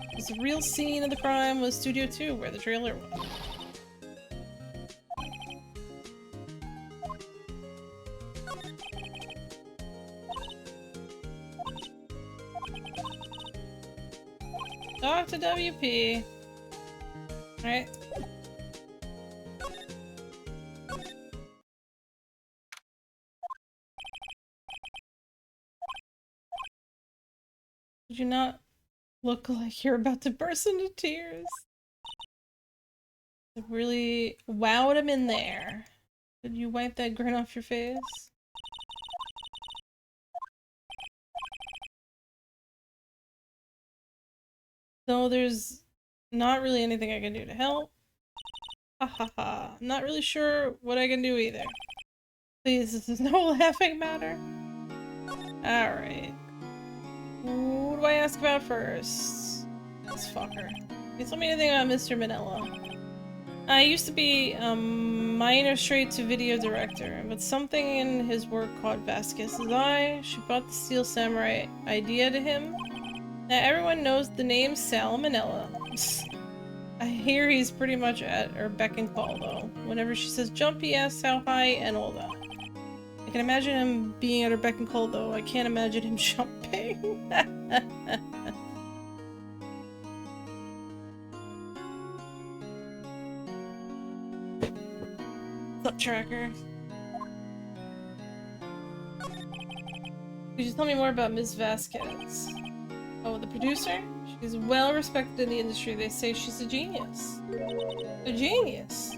Because the real scene of the crime was Studio 2, where the trailer was. Talk to WP. Alright. Did you not look like you're about to burst into tears? It really wowed him in there. Did you wipe that grin off your face? So there's not really anything I can do to help. Ha ha ha. I'm not really sure what I can do either. Please, this is no laughing matter. Alright. Who do I ask about first? This fucker. Can you tell me anything about Mr. Manila? I used to be a minor straight-to-video director, but something in his work caught Vasquez's eye. She brought the Steel Samurai idea to him. Now everyone knows the name Salmonella. I hear he's pretty much at her beck and call, though. Whenever she says jump, he asks how high and all that. I can imagine him being at her beck and call, though. I can't imagine him jumping. What's up, Tracker? Could you tell me more about Ms. Vasquez? Oh, the producer? She's well respected in the industry. They say she's a genius. A genius?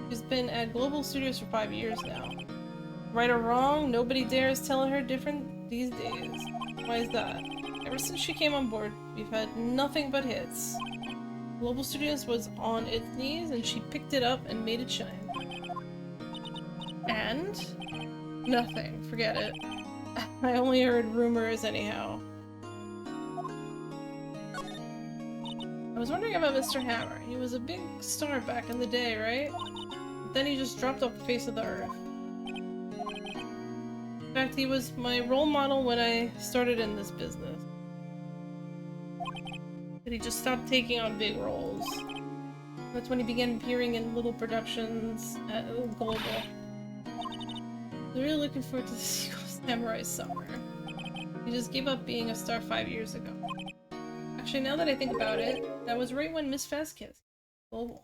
She's been at Global Studios for 5 years now. Right or wrong, nobody dares tell her different these days. Why is that? Ever since she came on board, we've had nothing but hits. Global Studios was on its knees and she picked it up and made it shine. And? Nothing. Forget it. I only heard rumors anyhow. I was wondering about Mr. Hammer. He was a big star back in the day, right? But then he just dropped off the face of the earth. In fact, he was my role model when I started in this business. But he just stopped taking on big roles. That's when he began appearing in little productions at Global. I'm really looking forward to the sequel Samurai Summer. He just gave up being a star 5 years ago. Actually, now that I think about it, that was right when Miss Vasquez. Global.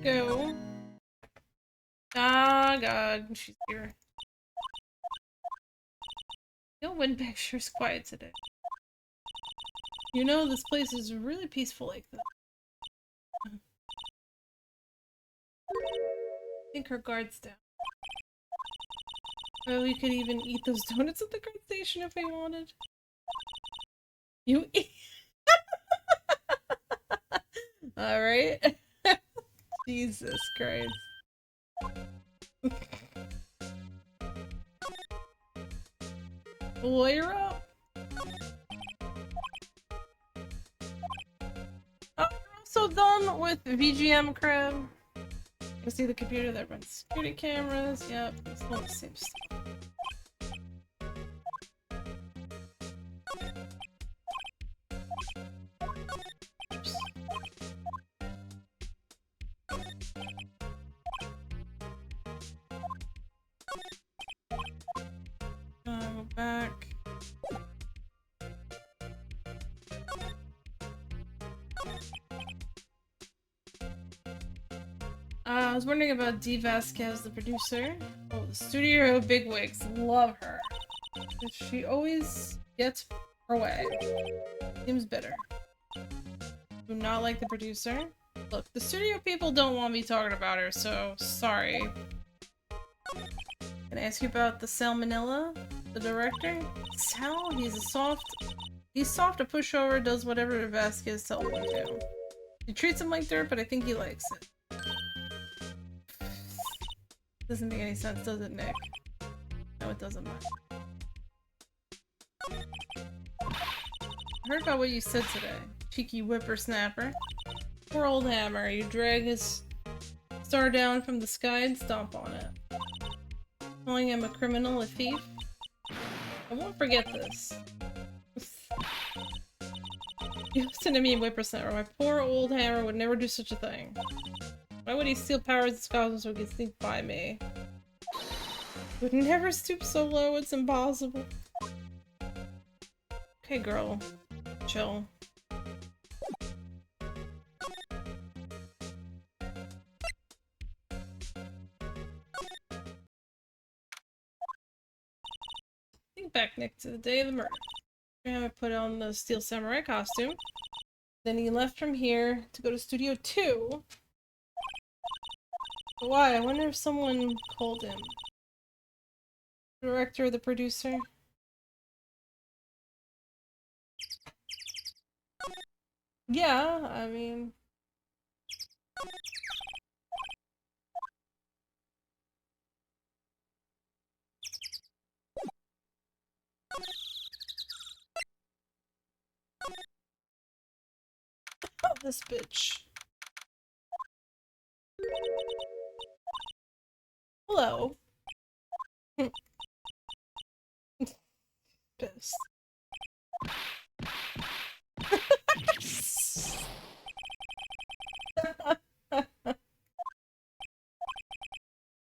Go. Ah, God, she's here. No, Windbag sure is quiet today. You know, this place is really peaceful like that. I think her guard's down. Oh, we could even eat those donuts at the guard station if we wanted. You eat. Alright. Jesus Christ. Lawyer up? Oh, we're also done with VGM crib. You see the computer that runs security cameras. Yep, it's all the same stuff. Oops. Go back. I was wondering about Dee Vasquez, the producer. Oh, the studio bigwigs love her. She always gets her way. Seems bitter. Do not like the producer. Look, the studio people don't want me talking about her, so sorry. Can I ask you about the Salmonella? The director? Sal? He's soft, a pushover, does whatever Vasquez tells him to. He treats him like dirt, but I think he likes it. Doesn't make any sense, does it, Nick? No, it doesn't matter. I heard about what you said today. Cheeky whippersnapper. Poor old Hammer, you drag his star down from the sky and stomp on it. Calling him a criminal, a thief? I won't forget this. You listen to me, whippersnapper. My poor old Hammer would never do such a thing. Why would he steal powers and cosmos so he could sneak by me? He would never stoop so low, it's impossible. Okay, girl. Chill. Think back, Nick, to the day of the murder. I put on the Steel Samurai costume. Then he left from here to go to Studio 2. But why? I wonder if someone called him. The director or the producer? Yeah, I mean... Oh, this bitch. Hello. Pissed.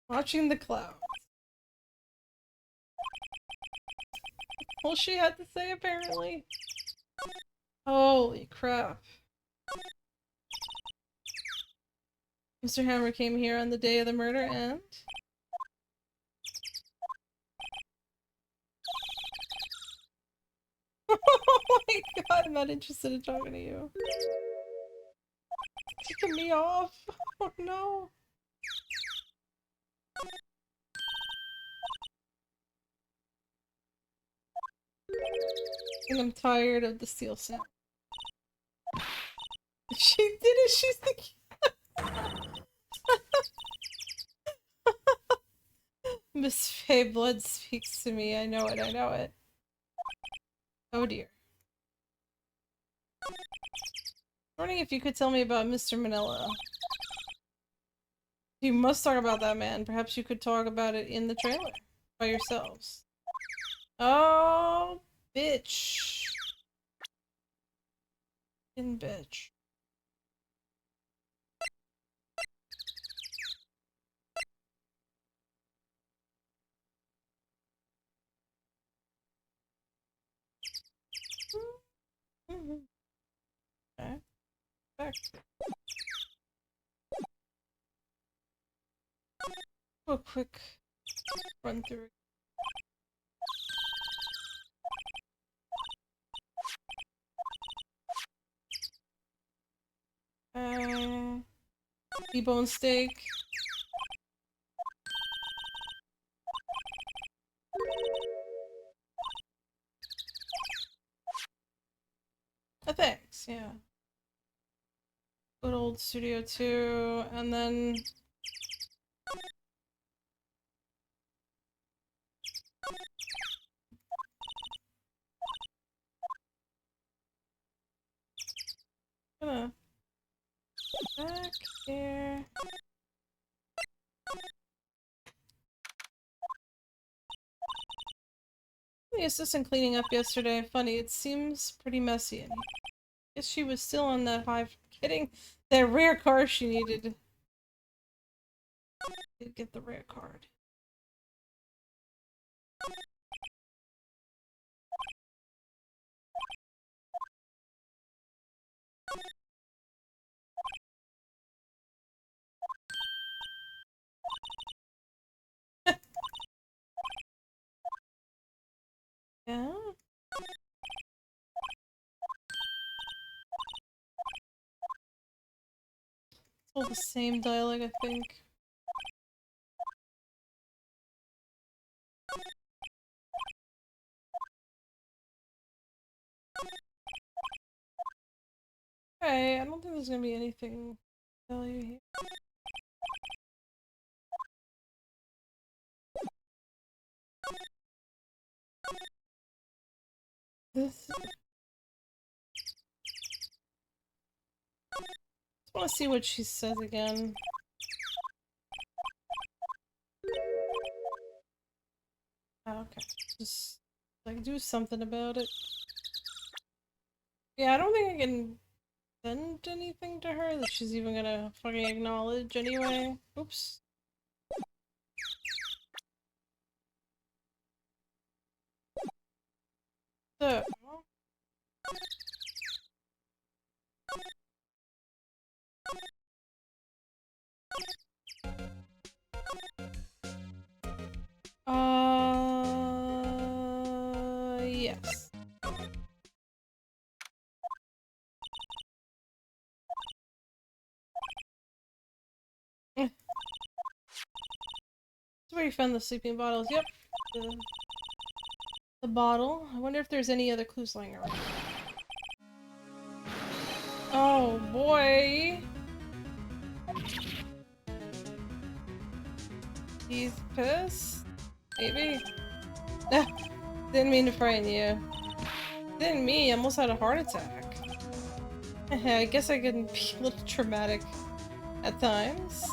Watching the clouds. All she had to say, apparently. Holy crap. Mr. Hammer came here on the day of the murder and... Oh my god, I'm not interested in talking to you. Taking me off. Oh no. And I'm tired of the steel sound. She did it, she's the Miss Fay Blood speaks to me, I know it, I know it. Oh dear. I'm wondering if you could tell me about Mr. Manila. You must talk about that man. Perhaps you could talk about it in the trailer. By yourselves. Oh, bitch. In bitch. Okay. Back. Oh, quick run through. T-bone steak. Thanks, yeah. Good old Studio 2, and then... Gonna... Back here... The assistant cleaning up yesterday. Funny, it seems pretty messy in here. Guess she was still on that high for getting that rare card she needed. Did get the rare card. Yeah? It's all the same dialogue, I think. Okay, I don't think there's gonna be anything to tell you here. This... Just want to see what she says again. Oh, okay. Just, like, do something about it. Yeah, I don't think I can send anything to her that she's even gonna fucking acknowledge anyway. Oops. So... yes. That's where you found the sleeping bottles. Yep. The bottle. I wonder if there's any other clues lying around. Oh boy. He's pissed? Maybe? Didn't mean to frighten you. Didn't me, I almost had a heart attack. I guess I can be a little traumatic at times.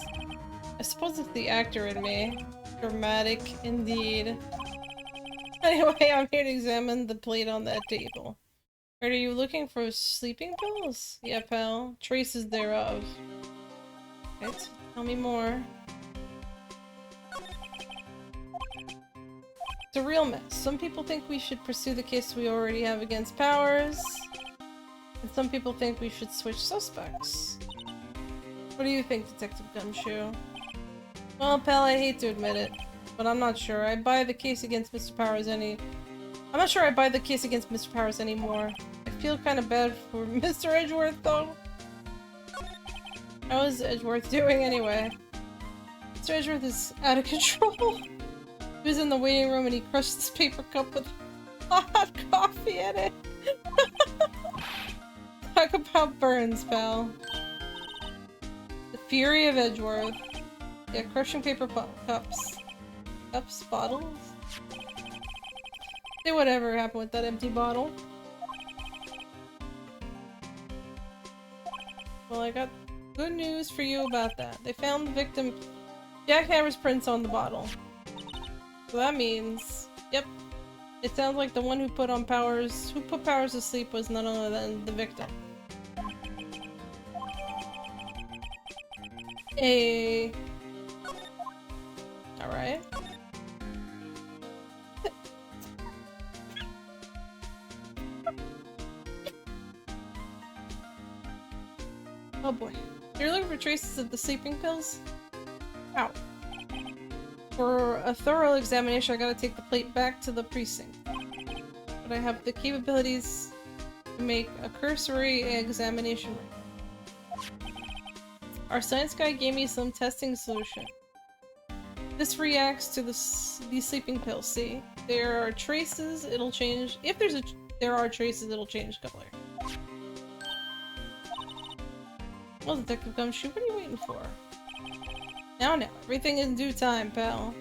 I suppose it's the actor in me. Dramatic indeed. Anyway, I'm here to examine the plate on that table. Are you looking for sleeping pills? Yeah, pal. Traces thereof. Right? Tell me more. It's a real mess. Some people think we should pursue the case we already have against Powers. And some people think we should switch suspects. What do you think, Detective Gumshoe? Well, pal, I hate to admit it, but I'm not sure. I'm not sure I buy the case against Mr. Powers anymore. I feel kind of bad for Mr. Edgeworth, though. How is Edgeworth doing anyway? Mr. Edgeworth is out of control. He was in the waiting room and he crushed this paper cup with hot coffee in it. Talk about burns, pal. The fury of Edgeworth. Yeah, crushing paper cups. Cups? Bottles? Say whatever happened with that empty bottle. Well, I got good news for you about that. They found the victim Jackhammer's prints on the bottle. So that means, yep, it sounds like the one who put Powers to sleep was none other than the victim. Hey. Alright. Oh boy. You're looking for traces of the sleeping pills? Ow. For a thorough examination, I gotta take the plate back to the precinct. But I have the capabilities to make a cursory examination. Our science guy gave me some testing solution. This reacts to these sleeping pills, see? There are traces, it'll change. If there are traces, it'll change color. Well, Detective Gumshoe, what are you waiting for? Now, everything in due time, pal.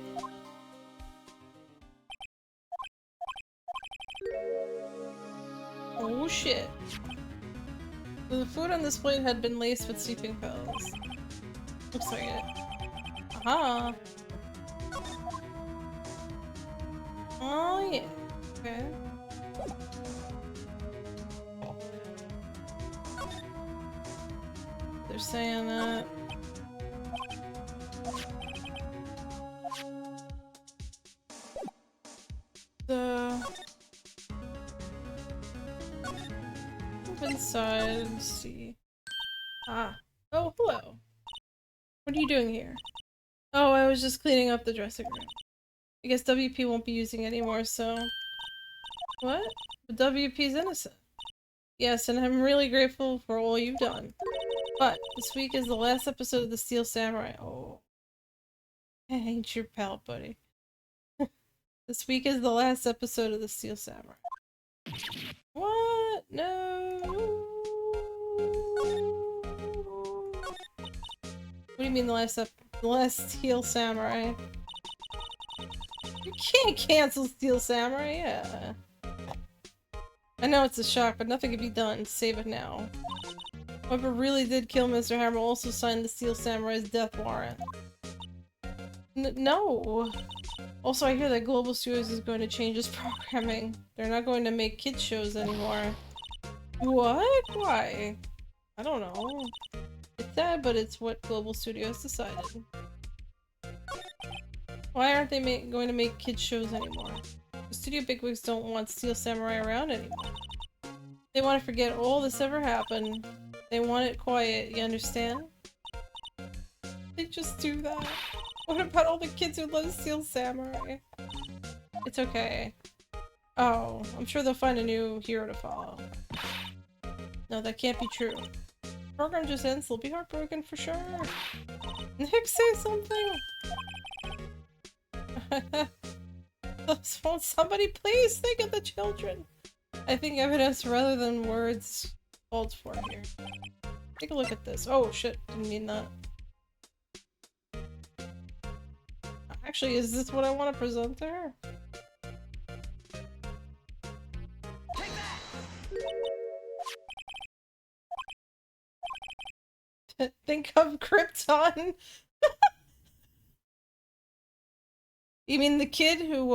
Oh shit. The food on this plate had been laced with sleeping pills. Looks like it. Aha! Oh yeah. Okay. They're saying that. Move inside and see. Ah. Oh, hello. What are you doing here? Oh, I was just cleaning up the dressing room. I guess WP won't be using it anymore, so... What? But WP's innocent. Yes, and I'm really grateful for all you've done. But this week is the last episode of the Steel Samurai. Oh. I ain't your pal, buddy. This week is the last episode of the Steel Samurai. What? No. What do you mean the last Steel Samurai? You can't cancel Steel Samurai, yeah. I know it's a shock, but nothing can be done. Save it now. Whoever really did kill Mr. Hammer also signed the Steel Samurai's death warrant. No! Also, I hear that Global Studios is going to change its programming. They're not going to make kids shows anymore. What? Why? I don't know. It's sad, but it's what Global Studios decided. Why aren't they going to make kids shows anymore? The studio bigwigs don't want Steel Samurai around anymore. They want to forget all this ever happened. They want it quiet, you understand? They just do that. What about all the kids who love Steel Samurai? It's okay. Oh, I'm sure they'll find a new hero to follow. No, that can't be true. The program just ends, they'll be heartbroken for sure. Nick, say something! Won't somebody please think of the children? I think evidence rather than words called for here. Take a look at this. Oh shit, didn't mean that. Actually, is this what I want to present to her? Think of Krypton? You mean the kid who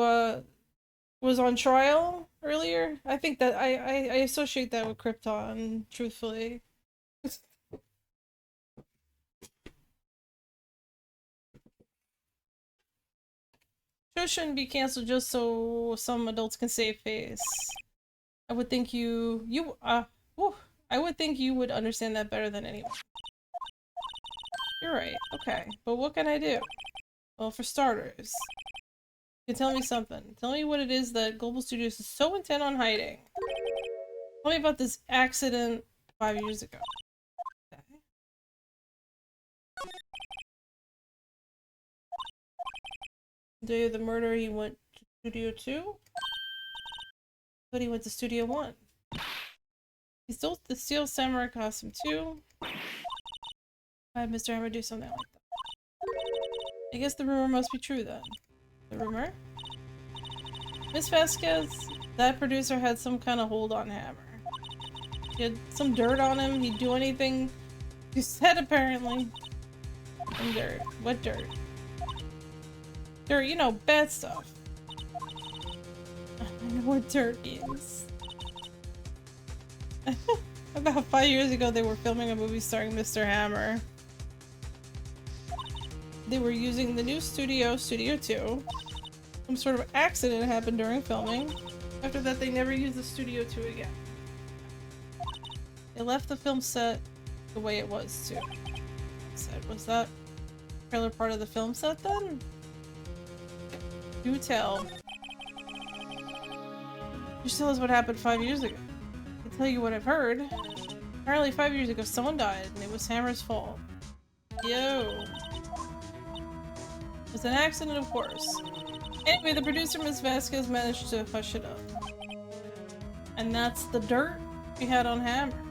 was on trial earlier? I think that I associate that with Krypton, truthfully. Show shouldn't be canceled just so some adults can save face. I would think I would think you would understand that better than anyone. You're right. Okay, but what can I do? Well, for starters, you can tell me something. Tell me what it is that Global Studios is so intent on hiding. Tell me about this accident 5 years ago. Okay. The day of the murder, he went to Studio 2? But he went to Studio 1. He stole the Steel Samurai costume too? Why did Mr. Hammer do something like that? I guess the rumor must be true then. The rumor? Miss Vasquez, that producer had some kind of hold on Hammer. He had some dirt on him, he'd do anything you said apparently. Some dirt. What dirt? Dirt, you know, bad stuff. I know what dirt is. About 5 years ago they were filming a movie starring Mr. Hammer. They were using the new studio, Studio 2. Some sort of accident happened during filming. After that, they never used the Studio 2 again. They left the film set the way it was, too. Was that trailer part of the film set, then? Do tell. Just tell us what happened 5 years ago. I can tell you what I've heard. Apparently 5 years ago, someone died, and it was Hammer's fault. Yo. It was an accident, of course. Anyway, the producer, Ms. Vasquez, managed to hush it up. And that's the dirt we had on Hammer.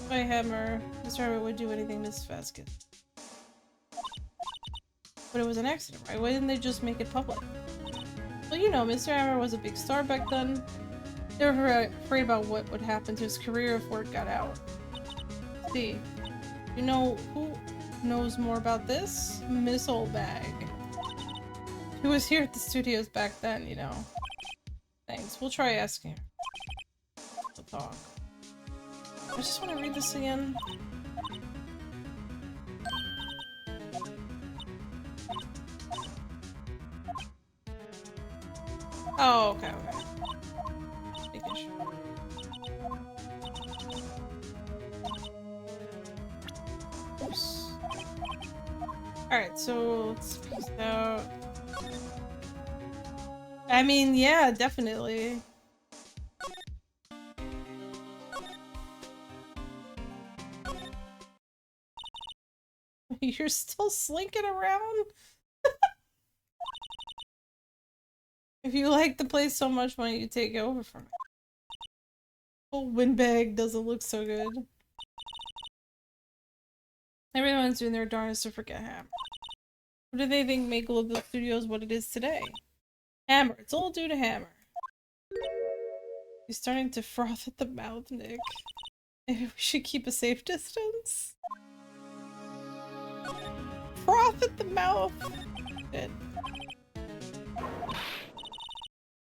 By Hammer, Mr. Hammer would do anything, Ms. Vasquez. But it was an accident, right? Why didn't they just make it public? Well, you know, Mr. Hammer was a big star back then. They were afraid about what would happen to his career if word got out. See, you know who knows more about this? Miss Oldbag. Who was here at the studios back then, you know. Thanks, we'll try asking her. We'll talk. I just want to read this again. Oh, okay, okay. Making sure. Oops. Alright, so let's peace out. I mean, yeah, definitely. You're still slinking around? If you like the place so much, why don't you take over from it? Oh, windbag doesn't look so good. Everyone's doing their darnest to forget Hammer. What do they think made Global Studios what it is today? Hammer. It's all due to Hammer. He's starting to froth at the mouth, Nick. Maybe we should keep a safe distance? Froth at the mouth! Good.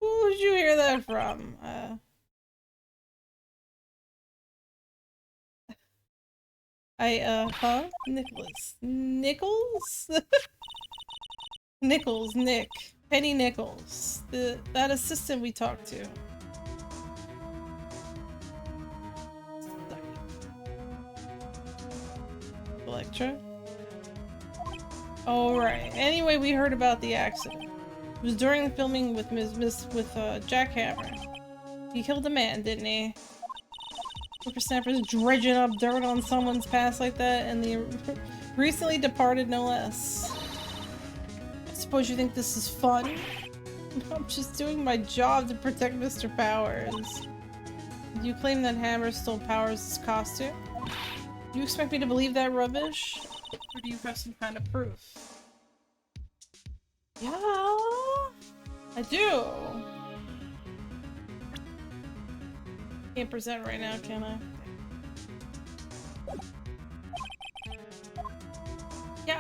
Who did you hear that from? Huh? Nicholas. Nichols? Nichols, Nick. Penny Nichols. That assistant we talked to. Electra? Oh, right. Anyway, we heard about the accident. It was during the filming with Jack Hammer. He killed a man, didn't he? Whippersnappers dredging up dirt on someone's past like that, and the recently departed no less. I suppose you think this is fun? I'm just doing my job to protect Mr. Powers. Do you claim that Hammer stole Powers' costume? Do you expect me to believe that rubbish? Or do you have some kind of proof? Yeah, I do. Can't present right now, can I?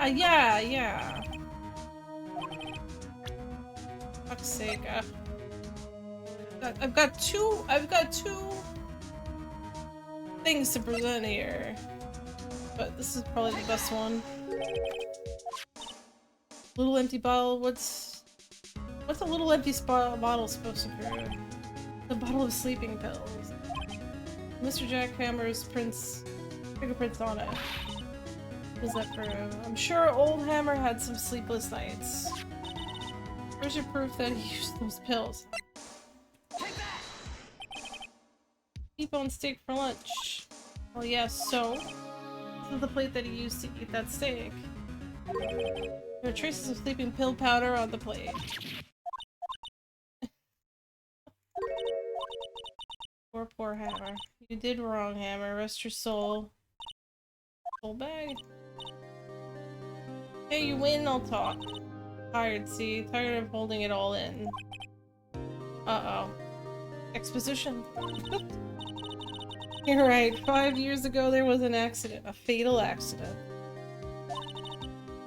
Yeah. Fuck's sake, I've got two things to present here. But this is probably the best one. Little empty bottle, what's a little empty bottle supposed to prove? The bottle of sleeping pills. Mr. Jack Hammer's fingerprints on it. What does that prove? I'm sure old Hammer had some sleepless nights. Where's your proof that he used those pills? T-bone steak for lunch. Oh yes, so this is the plate that he used to eat that steak. There are traces of sleeping pill powder on the plate. Poor Hammer. You did wrong, Hammer. Rest your soul. Soul bag. Hey, you win, I'll talk. Tired, see? Tired of holding it all in. Uh-oh. Exposition. You're right. 5 years ago there was an accident. A fatal accident.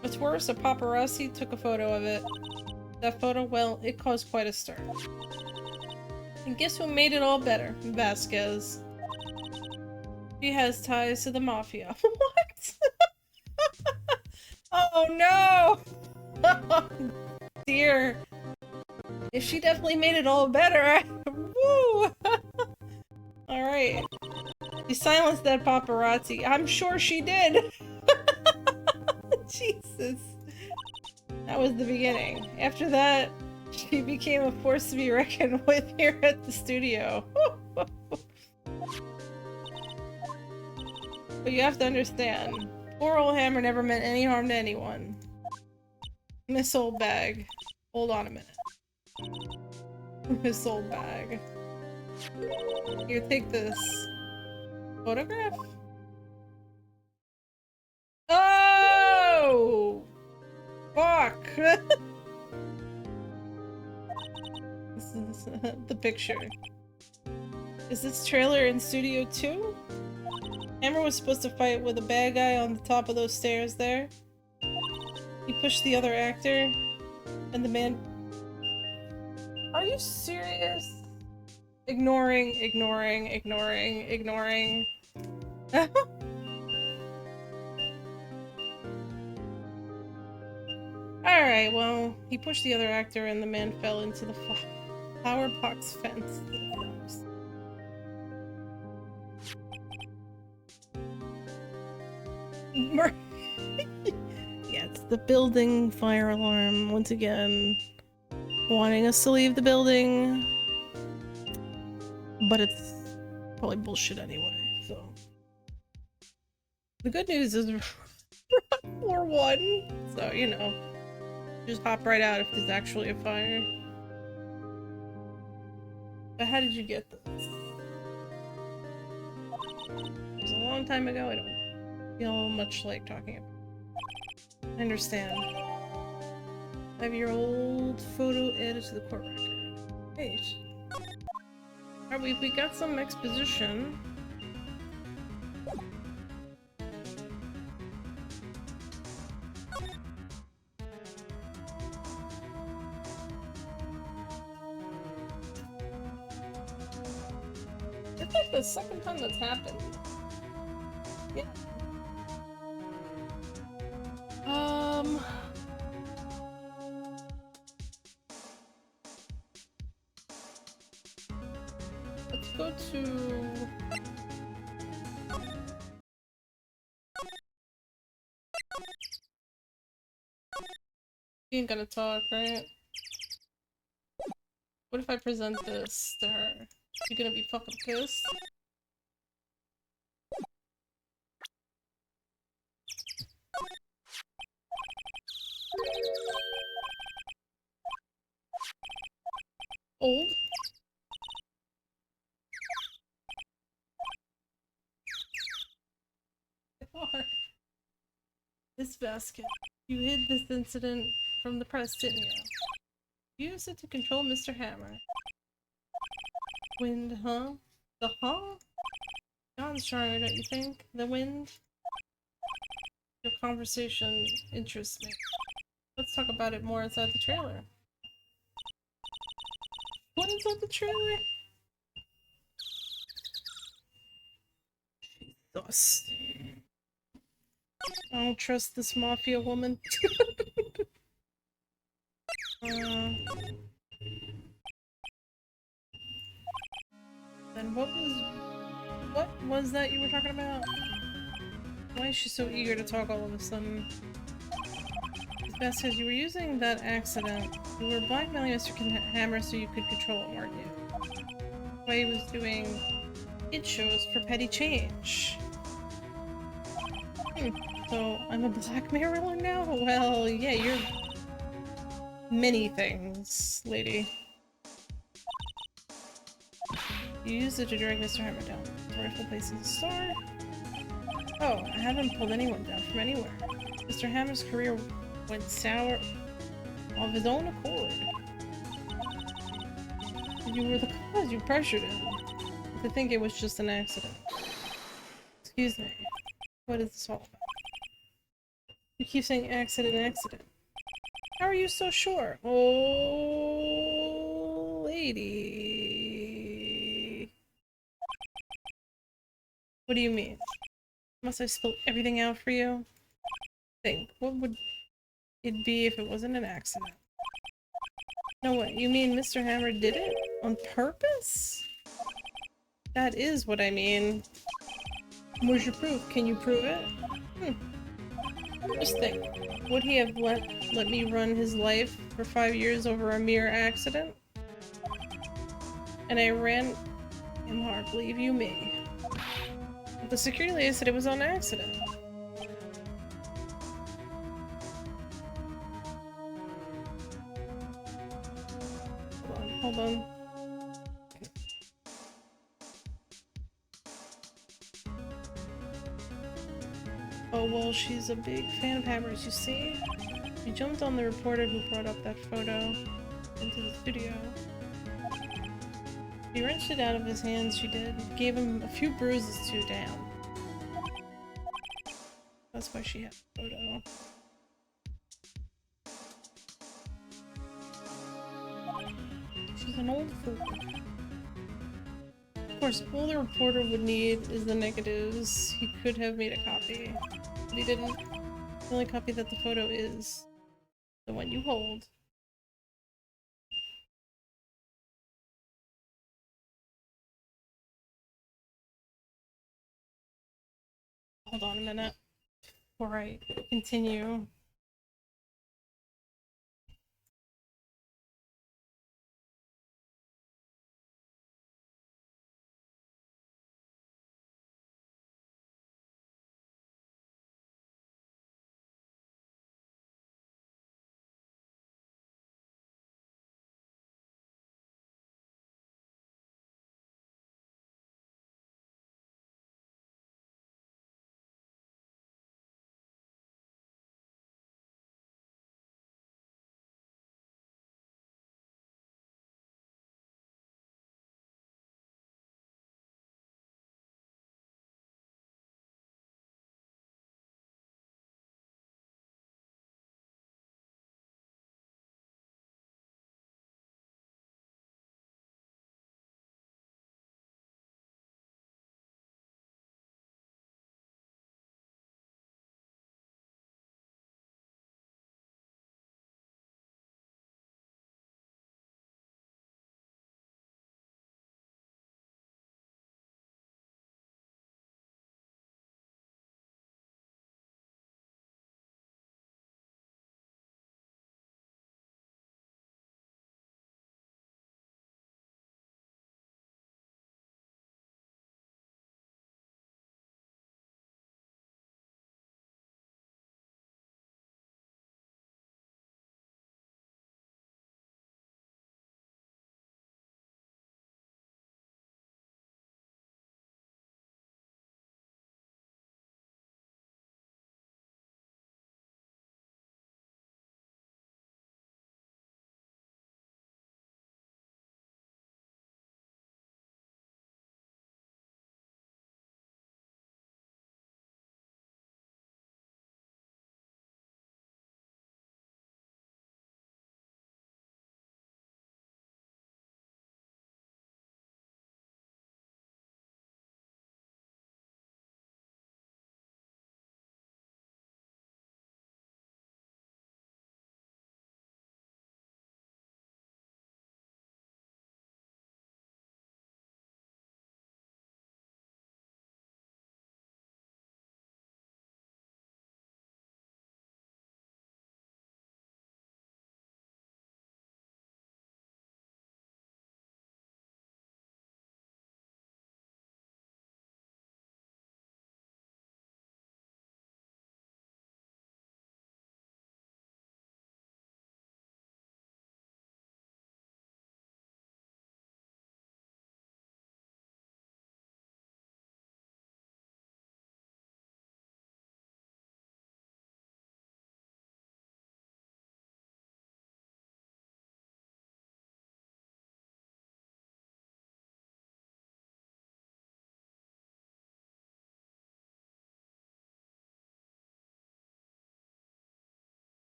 What's worse, a paparazzi took a photo of it. That photo, well, it caused quite a stir. And guess who made it all better? Vasquez. She has ties to the mafia. What? Oh no! Oh dear. If she definitely made it all better. Woo! Alright. She silenced that paparazzi. I'm sure she did. Jesus. That was the beginning. After that, she became a force to be reckoned with here at the studio. But you have to understand, poor old Hammer never meant any harm to anyone. Miss Old Bag. Hold on a minute. Miss Old Bag. Here, take this. Photograph? Oh! Fuck! This is the picture. Is this trailer in Studio 2? Hammer was supposed to fight with a bad guy on the top of those stairs there. He pushed the other actor, and the man... Are you serious? Ignoring. Alright, well, he pushed the other actor and the man fell into the flower box fence. Yes, the building fire alarm, once again, wanting us to leave the building. But it's probably bullshit anyway, so. The good news is we're on 4-1, so, you know. Just hop right out if there's actually a fire. But how did you get this? It was a long time ago, I don't feel much like talking about it. I understand. I have your old photo added to the court record. Great. Alright, we got some exposition. It's like the second time that's happened. Yeah. Let's go to... She ain't gonna talk, right? What if I present this to her? You gonna be fucking pissed? Old? This basket. You hid this incident from the press, didn't you? You used it to control Mr. Hammer. Wind, huh? The huh? Sounds stronger, don't you think? The wind? Your conversation interests me. Let's talk about it more inside the trailer. What is inside the trailer? Jesus. I don't trust this mafia woman. Then what was that you were talking about? Why is she so eager to talk all of a sudden? It's best because you were using that accident. You were blackmailing Mr. Hammer so you could control him, weren't you? Why he was doing kid shows for petty change. So I'm a blackmailer now? Well, yeah, you're many things, lady. You used it to drag Mr. Hammer down. The rightful place in the star. Oh, I haven't pulled anyone down from anywhere. Mr. Hammer's career went sour of his own accord. You were the cause. You pressured him to think it was just an accident. Excuse me. What is this all about? You keep saying accident. How are you so sure? Oh, lady. What do you mean? Must I spill everything out for you? Think, what would it be if it wasn't an accident? No, what? You mean Mr. Hammer did it? On purpose? That is what I mean. Where's your proof? Can you prove it? Just think. Would he have let me run his life for 5 years over a mere accident? And I ran him hard, believe you me. The security lady said it was on accident. Hold on. Oh, well, she's a big fan of hammers, you see? She jumped on the reporter who brought up that photo into the studio. She wrenched it out of his hands, she did. Gave him a few bruises too, damn. That's why she had the photo. She's an old fool. Of course, all the reporter would need is the negatives. He could have made a copy, but he didn't. The only copy that the photo is the one you hold. Hold on a minute before I continue.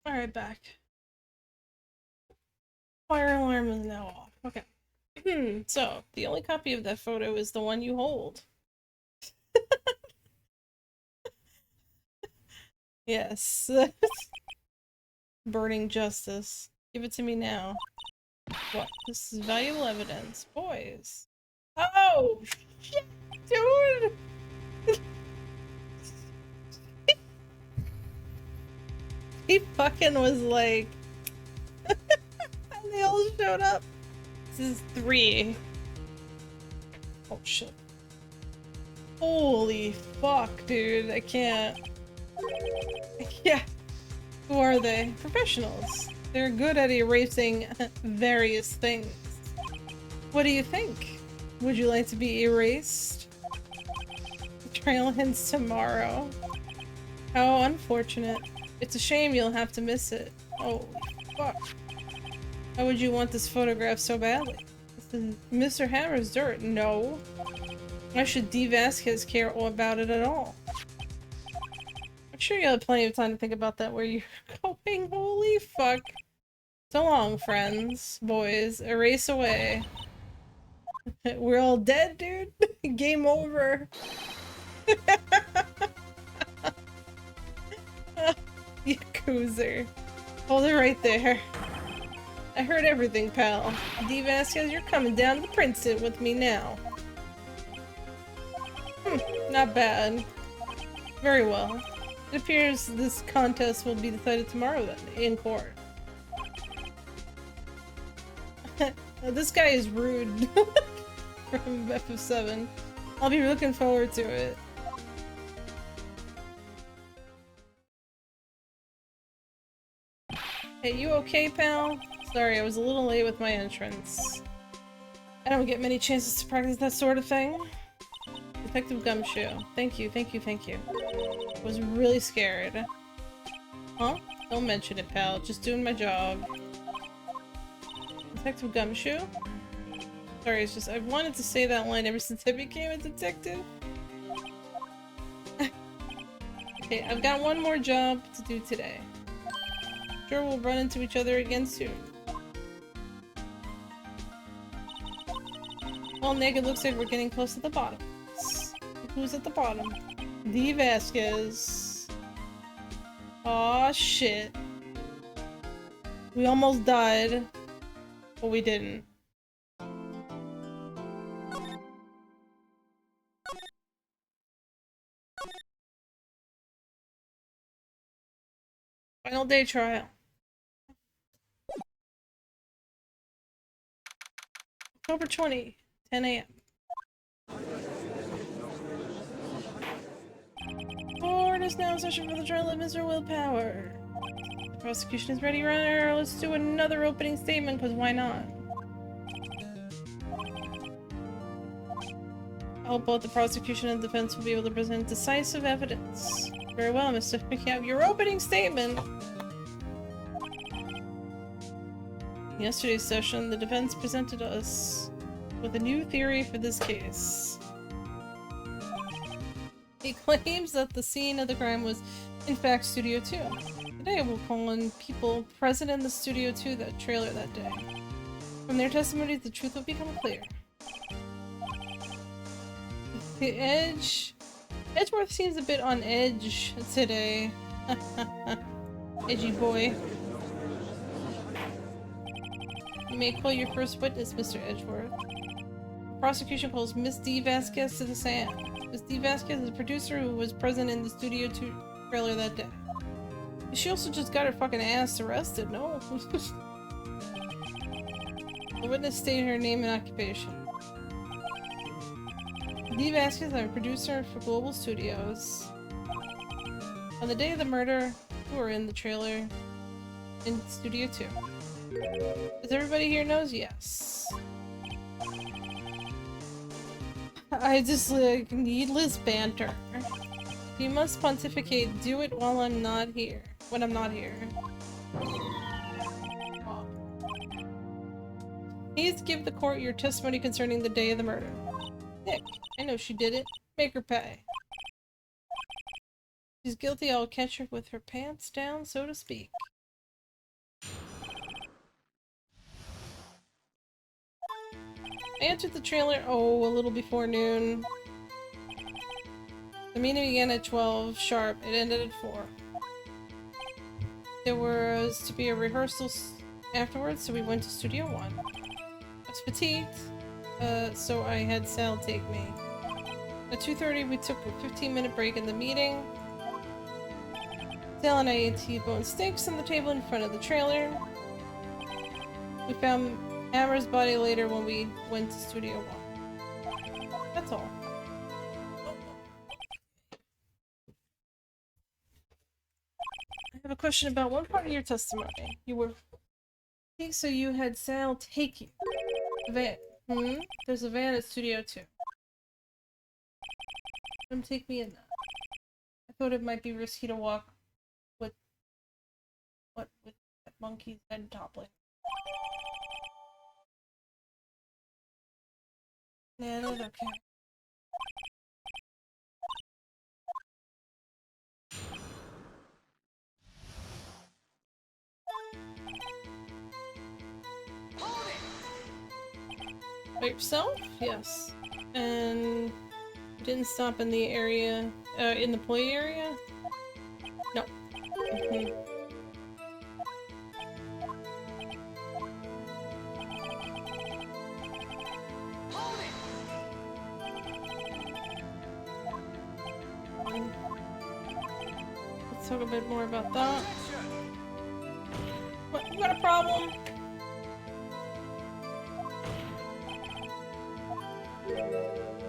Alright, back. Fire alarm is now off. Okay. So, the only copy of that photo is the one you hold. Yes. Burning justice. Give it to me now. What? This is valuable evidence. Boys. Oh! Shit, dude! He fucking was like... and they all showed up. This is 3. Oh shit. Holy fuck, dude. I can't. Yeah. Who are they? Professionals. They're good at erasing various things. What do you think? Would you like to be erased? Trail ends tomorrow. How unfortunate. It's a shame you'll have to miss it. Oh, fuck. How would you want this photograph so badly? This is Mr. Hammer's dirt. No. Why should D. Vasquez care about it at all? I'm sure you'll have plenty of time to think about that where you're going. Holy fuck. So long, friends. Boys. Erase away. We're all dead, dude. Game over. Yakuza. Hold it right there. I heard everything, pal. D. Vasquez, you're coming down to the Princeton with me now. Not bad. Very well. It appears this contest will be decided tomorrow then, in court. This guy is rude. From FF7. I'll be looking forward to it. Hey, you okay, pal? Sorry, I was a little late with my entrance. I don't get many chances to practice that sort of thing. Detective Gumshoe. Thank you, thank you, thank you. I was really scared. Huh? Don't mention it, pal. Just doing my job. Detective Gumshoe? Sorry, it's just I wanted to say that line ever since I became a detective. Okay, I've got one more job to do today. Sure, we'll run into each other again soon. Well, Nick, it looks like we're getting close to the bottom. Who's at the bottom? D. Vasquez. Aw, shit. We almost died, but we didn't. Final day trial. October 20, 10 a.m. Court is now in session for the trial of Mr. Willpower. The prosecution is ready, runner. Let's do another opening statement, because why not? I hope both the prosecution and defense will be able to present decisive evidence. Very well, Mr. McCabe. Your opening statement! In yesterday's session, the defense presented us with a new theory for this case. He claims that the scene of the crime was, in fact, Studio 2. Today we'll call on people present in the Studio 2 trailer that day. From their testimonies, the truth will become clear. The Edgeworth seems a bit on edge today. Edgy boy. You may call your first witness, Mr. Edgeworth. The prosecution calls Miss D. Vasquez to the stand. Miss D. Vasquez is a producer who was present in the Studio 2 trailer that day. She also just got her fucking ass arrested, no? The witness stated her name and occupation. D. Vasquez, I'm a producer for Global Studios. On the day of the murder, who were in the trailer in Studio 2. As everybody here knows, yes. I just like needless banter. You must pontificate, do it while I'm not here. When I'm not here. Please give the court your testimony concerning the day of the murder. Nick, I know she did it. Make her pay. She's guilty, I'll catch her with her pants down, so to speak. I entered the trailer, a little before noon. The meeting began at 12 sharp. It ended at 4. There was to be a rehearsal afterwards, so we went to Studio 1. I was fatigued, so I had Sal take me. At 2:30, we took a 15-minute break in the meeting. Sal and I ate T-bone steaks on the table in front of the trailer. We found Amber's body later when we went to Studio 1. That's all. I have a question about one part of your testimony. You were... So you had Sal take you. A van. There's a van at Studio 2. Come take me in that. I thought it might be risky to walk with... with that monkey's head toppling. Yeah, that's okay. By yourself? Yes. And you didn't stop in the area, in the play area? No. Let's talk a bit more about that. What? You got a problem?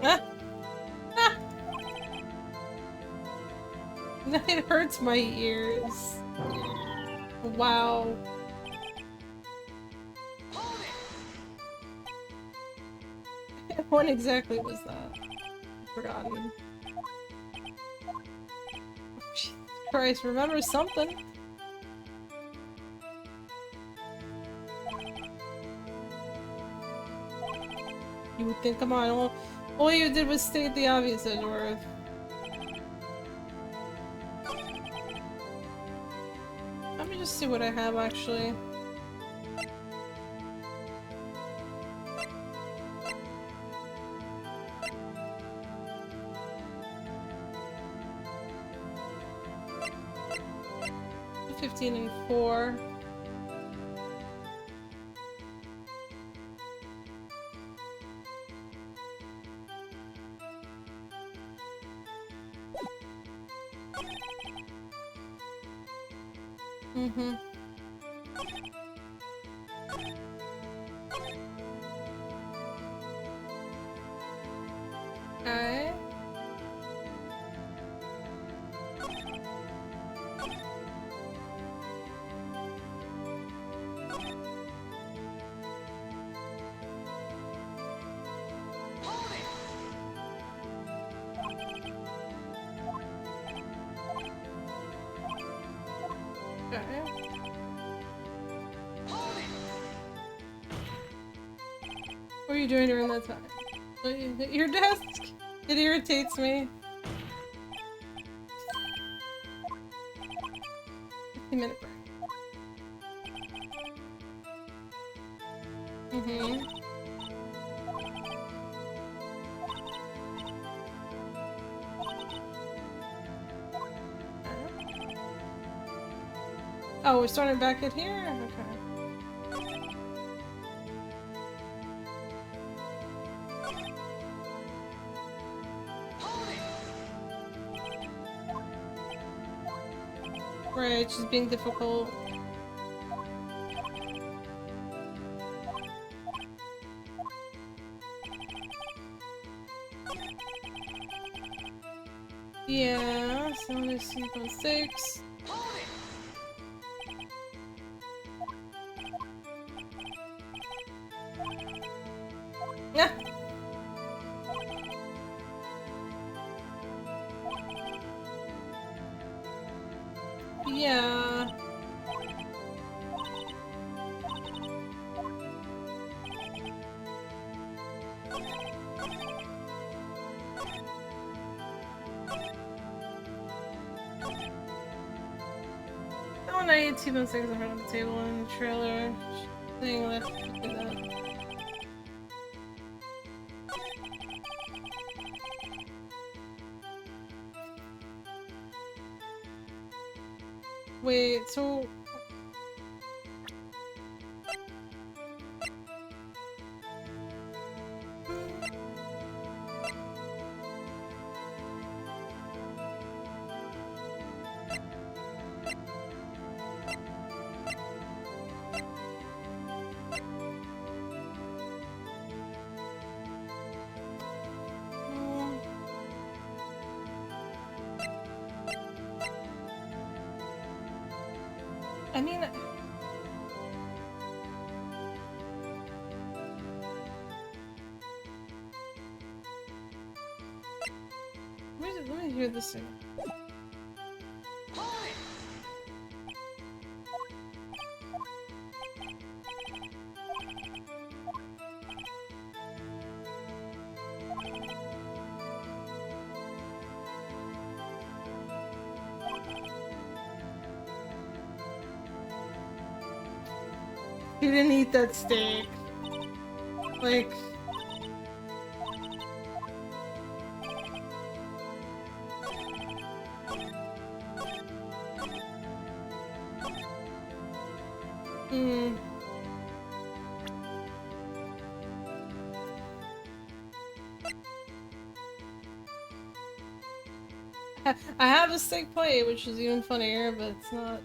Ah! Ah! It hurts my ears. Wow. What exactly was that? I've forgotten. Jesus Christ, remember something. You would think, come on, all you did was state the obvious, Edgeworth. Let me just see what I have, actually. $15 and $4. Okay. What are you doing during that time? Your desk? It irritates me. 15-minute break. Oh, we're starting back at here? Okay. Right, she's being difficult. Yeah, so let's see, 6. Yeah. Yeah. Oh, and I ate 2 seconds in front of the table in the trailer. Saying that. Wait, so... I mean... Let me hear this again. He didn't eat that steak. Like... I have a steak plate, which is even funnier, but it's not...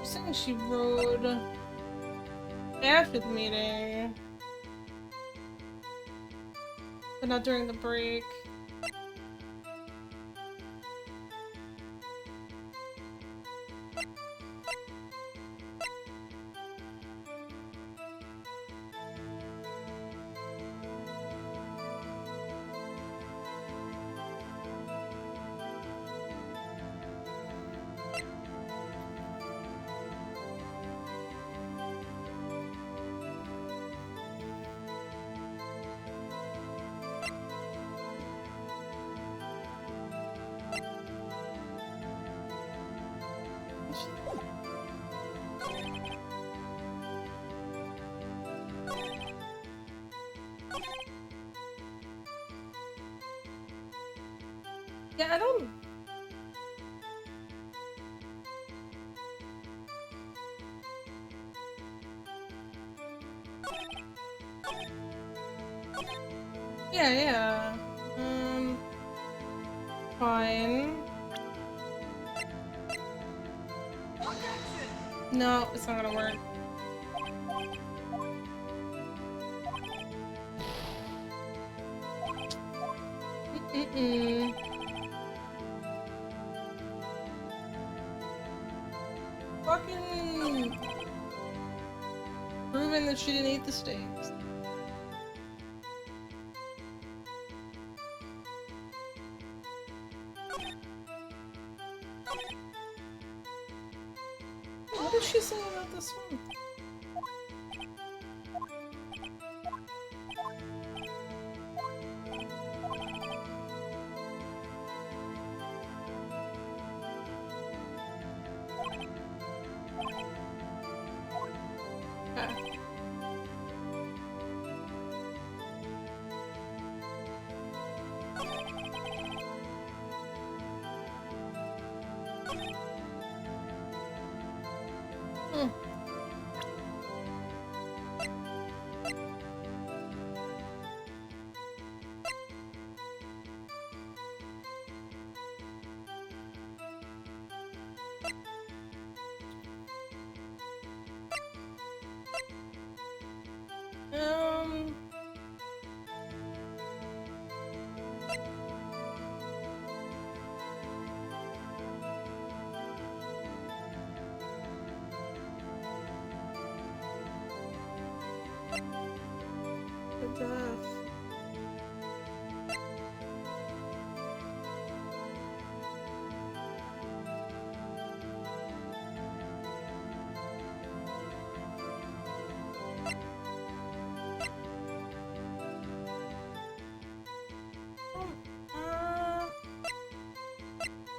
Saying she rode after the meeting, but not during the break. Yeah, I don't... Yeah. Fine. No, it's not gonna work. Fucking... proving that she didn't eat the steaks. What did she say about this one?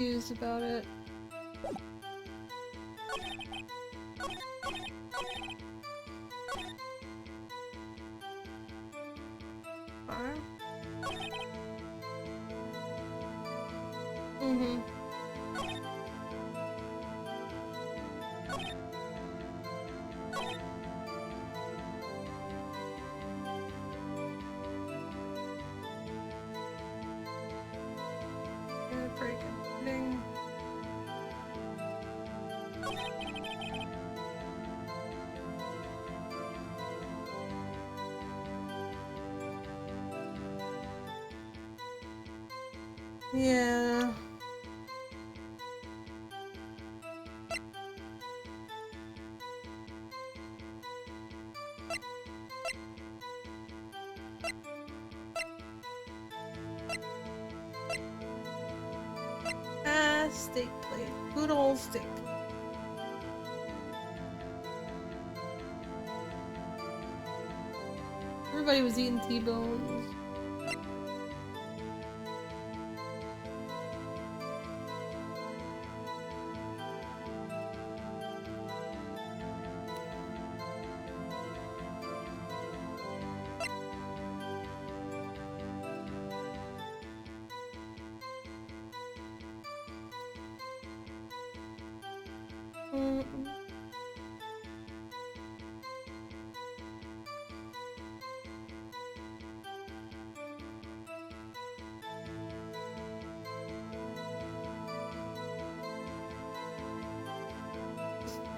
confused about it. Mm-hmm. Pretty confusing. Yeah. Ah, steak plate. Good old steak plate. Everybody was eating T-bones.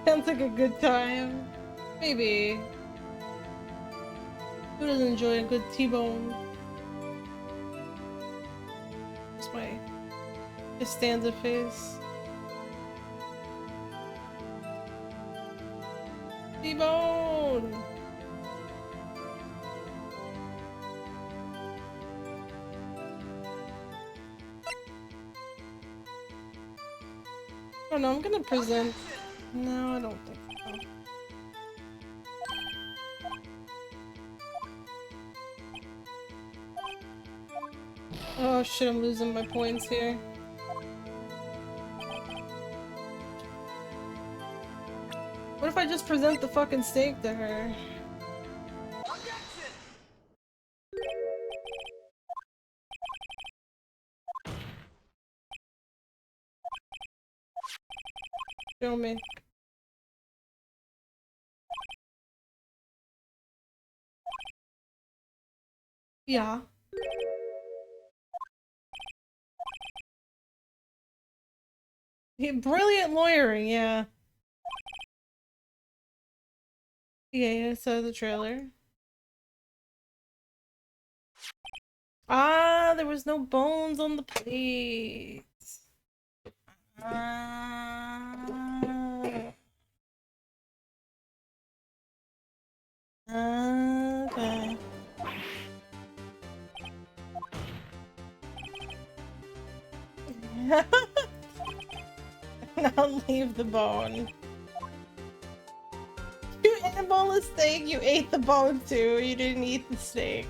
Sounds like a good time. Maybe. Who doesn't enjoy a good T-bone? That's my Costanza face. T-bone! Oh no, I'm gonna present. No, I don't think so. Oh shit, I'm losing my points here. What if I just present the fucking steak to her? Show me. Yeah. Brilliant lawyering, yeah. Yeah, I saw the trailer. Ah, there was no bones on the plate. Okay. Now leave the bone. You ate a bowl of steak, you ate the bone too, you didn't eat the steak.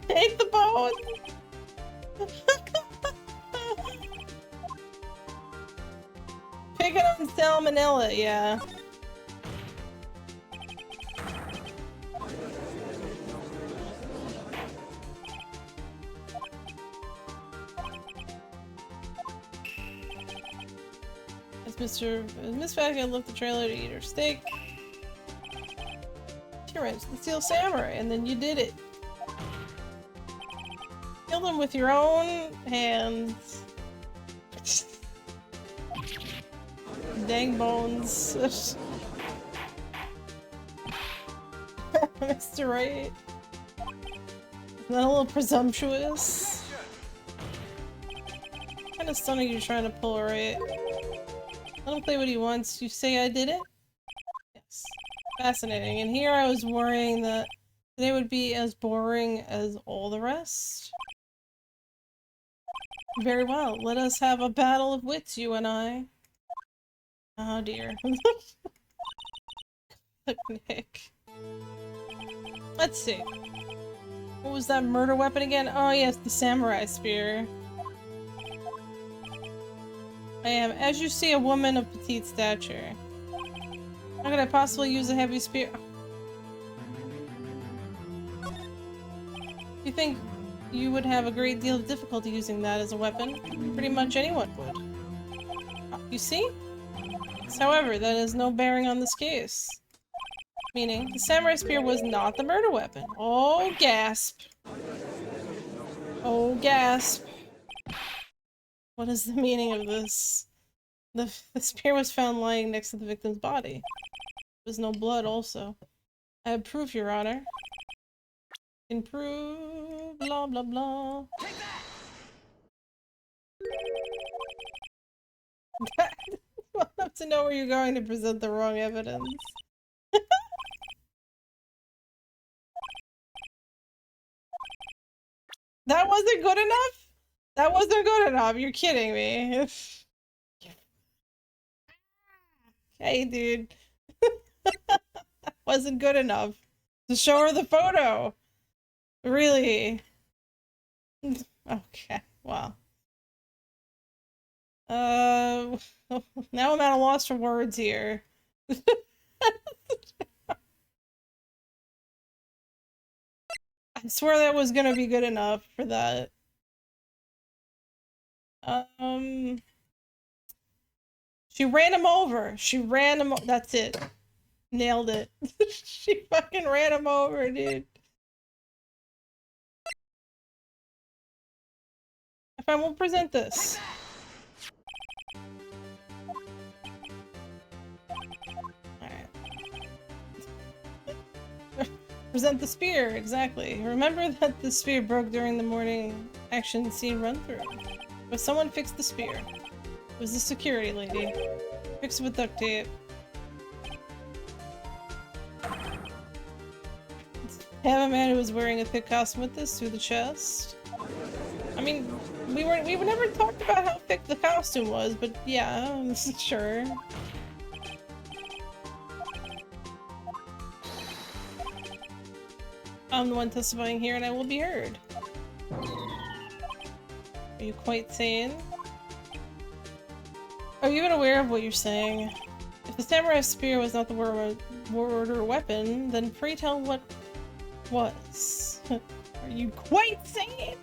Ate the bone! Picking on salmonella, yeah. Miss Faggot left the trailer to eat her steak. She ran to the Steel Samurai, and then you did it. Killed him with your own hands. Dang bones. Mr. Wright. Isn't that a little presumptuous? What kind of stunt are you trying to pull, Wright? Let him play what he wants. You say I did it? Yes. Fascinating. And here I was worrying that today would be as boring as all the rest. Very well. Let us have a battle of wits, you and I. Oh dear. Nick. Let's see. What was that murder weapon again? Oh yes, the samurai spear. I am, as you see, a woman of petite stature. How could I possibly use a heavy spear? You think you would have a great deal of difficulty using that as a weapon? Pretty much anyone would. You see? However, that has no bearing on this case. Meaning, the samurai spear was not the murder weapon. Oh, gasp. Oh, gasp. What is the meaning of this? The spear was found lying next to the victim's body. There's no blood also. I have proof, Your Honor. Can prove, blah blah blah. Well enough to know where you're going to present the wrong evidence. That wasn't good enough? That wasn't good enough. You're kidding me. Hey, dude. That wasn't good enough to show her the photo. Really? Okay, wow. Now I'm at a loss for words here. I swear that was gonna be good enough for that. She ran him over. She ran him. That's it. Nailed it. She fucking ran him over, dude. If I won't present this. Alright. Present the spear, exactly. Remember that the spear broke during the morning action scene run-through. But someone fixed the spear. It was the security lady. Fixed it with duct tape. Have a man who was wearing a thick costume with this through the chest. I mean, we never talked about how thick the costume was, but yeah, sure. I'm the one testifying here and I will be heard. Are you quite sane? Are you even aware of what you're saying? If the samurai spear was not the murder weapon, then pray tell what was. Are you quite sane?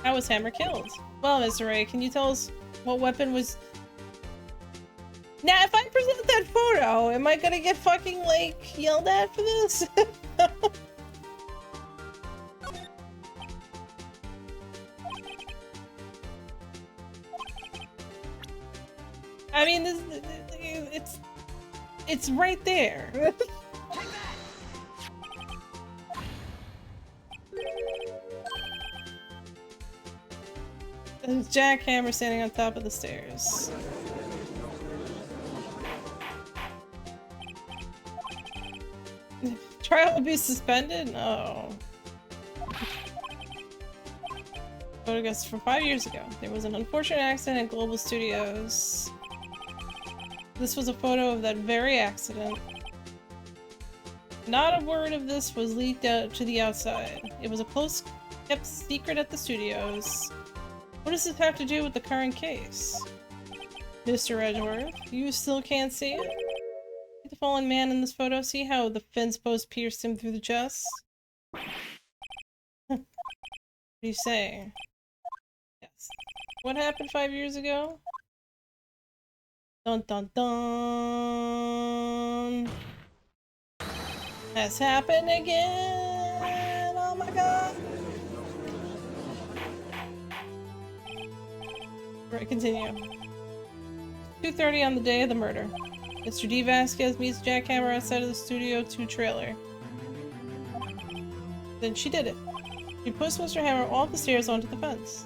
How was Hammer killed? Well, Mr. Ray, can you tell us what weapon was... Now, if I present that photo, am I gonna get fucking, like, yelled at for this? I mean, it's right there. There's Jackhammer standing on top of the stairs. Trial will be suspended? No. Photographs from 5 years ago. There was an unfortunate accident at Global Studios. This was a photo of that very accident. Not a word of this was leaked out to the outside. It was a close kept secret at the studios. What does this have to do with the current case? Mr. Edgeworth, you still can't see it? The fallen man in this photo, see how the fence post pierced him through the chest? What are you saying? Yes. What happened 5 years ago? Dun dun dun! Has happened again! Oh my god! Right, continue. 2:30 on the day of the murder. Mr. D. Vasquez meets Jackhammer outside of the Studio 2 trailer. Then she did it. She pushed Mr. Hammer off the stairs onto the fence.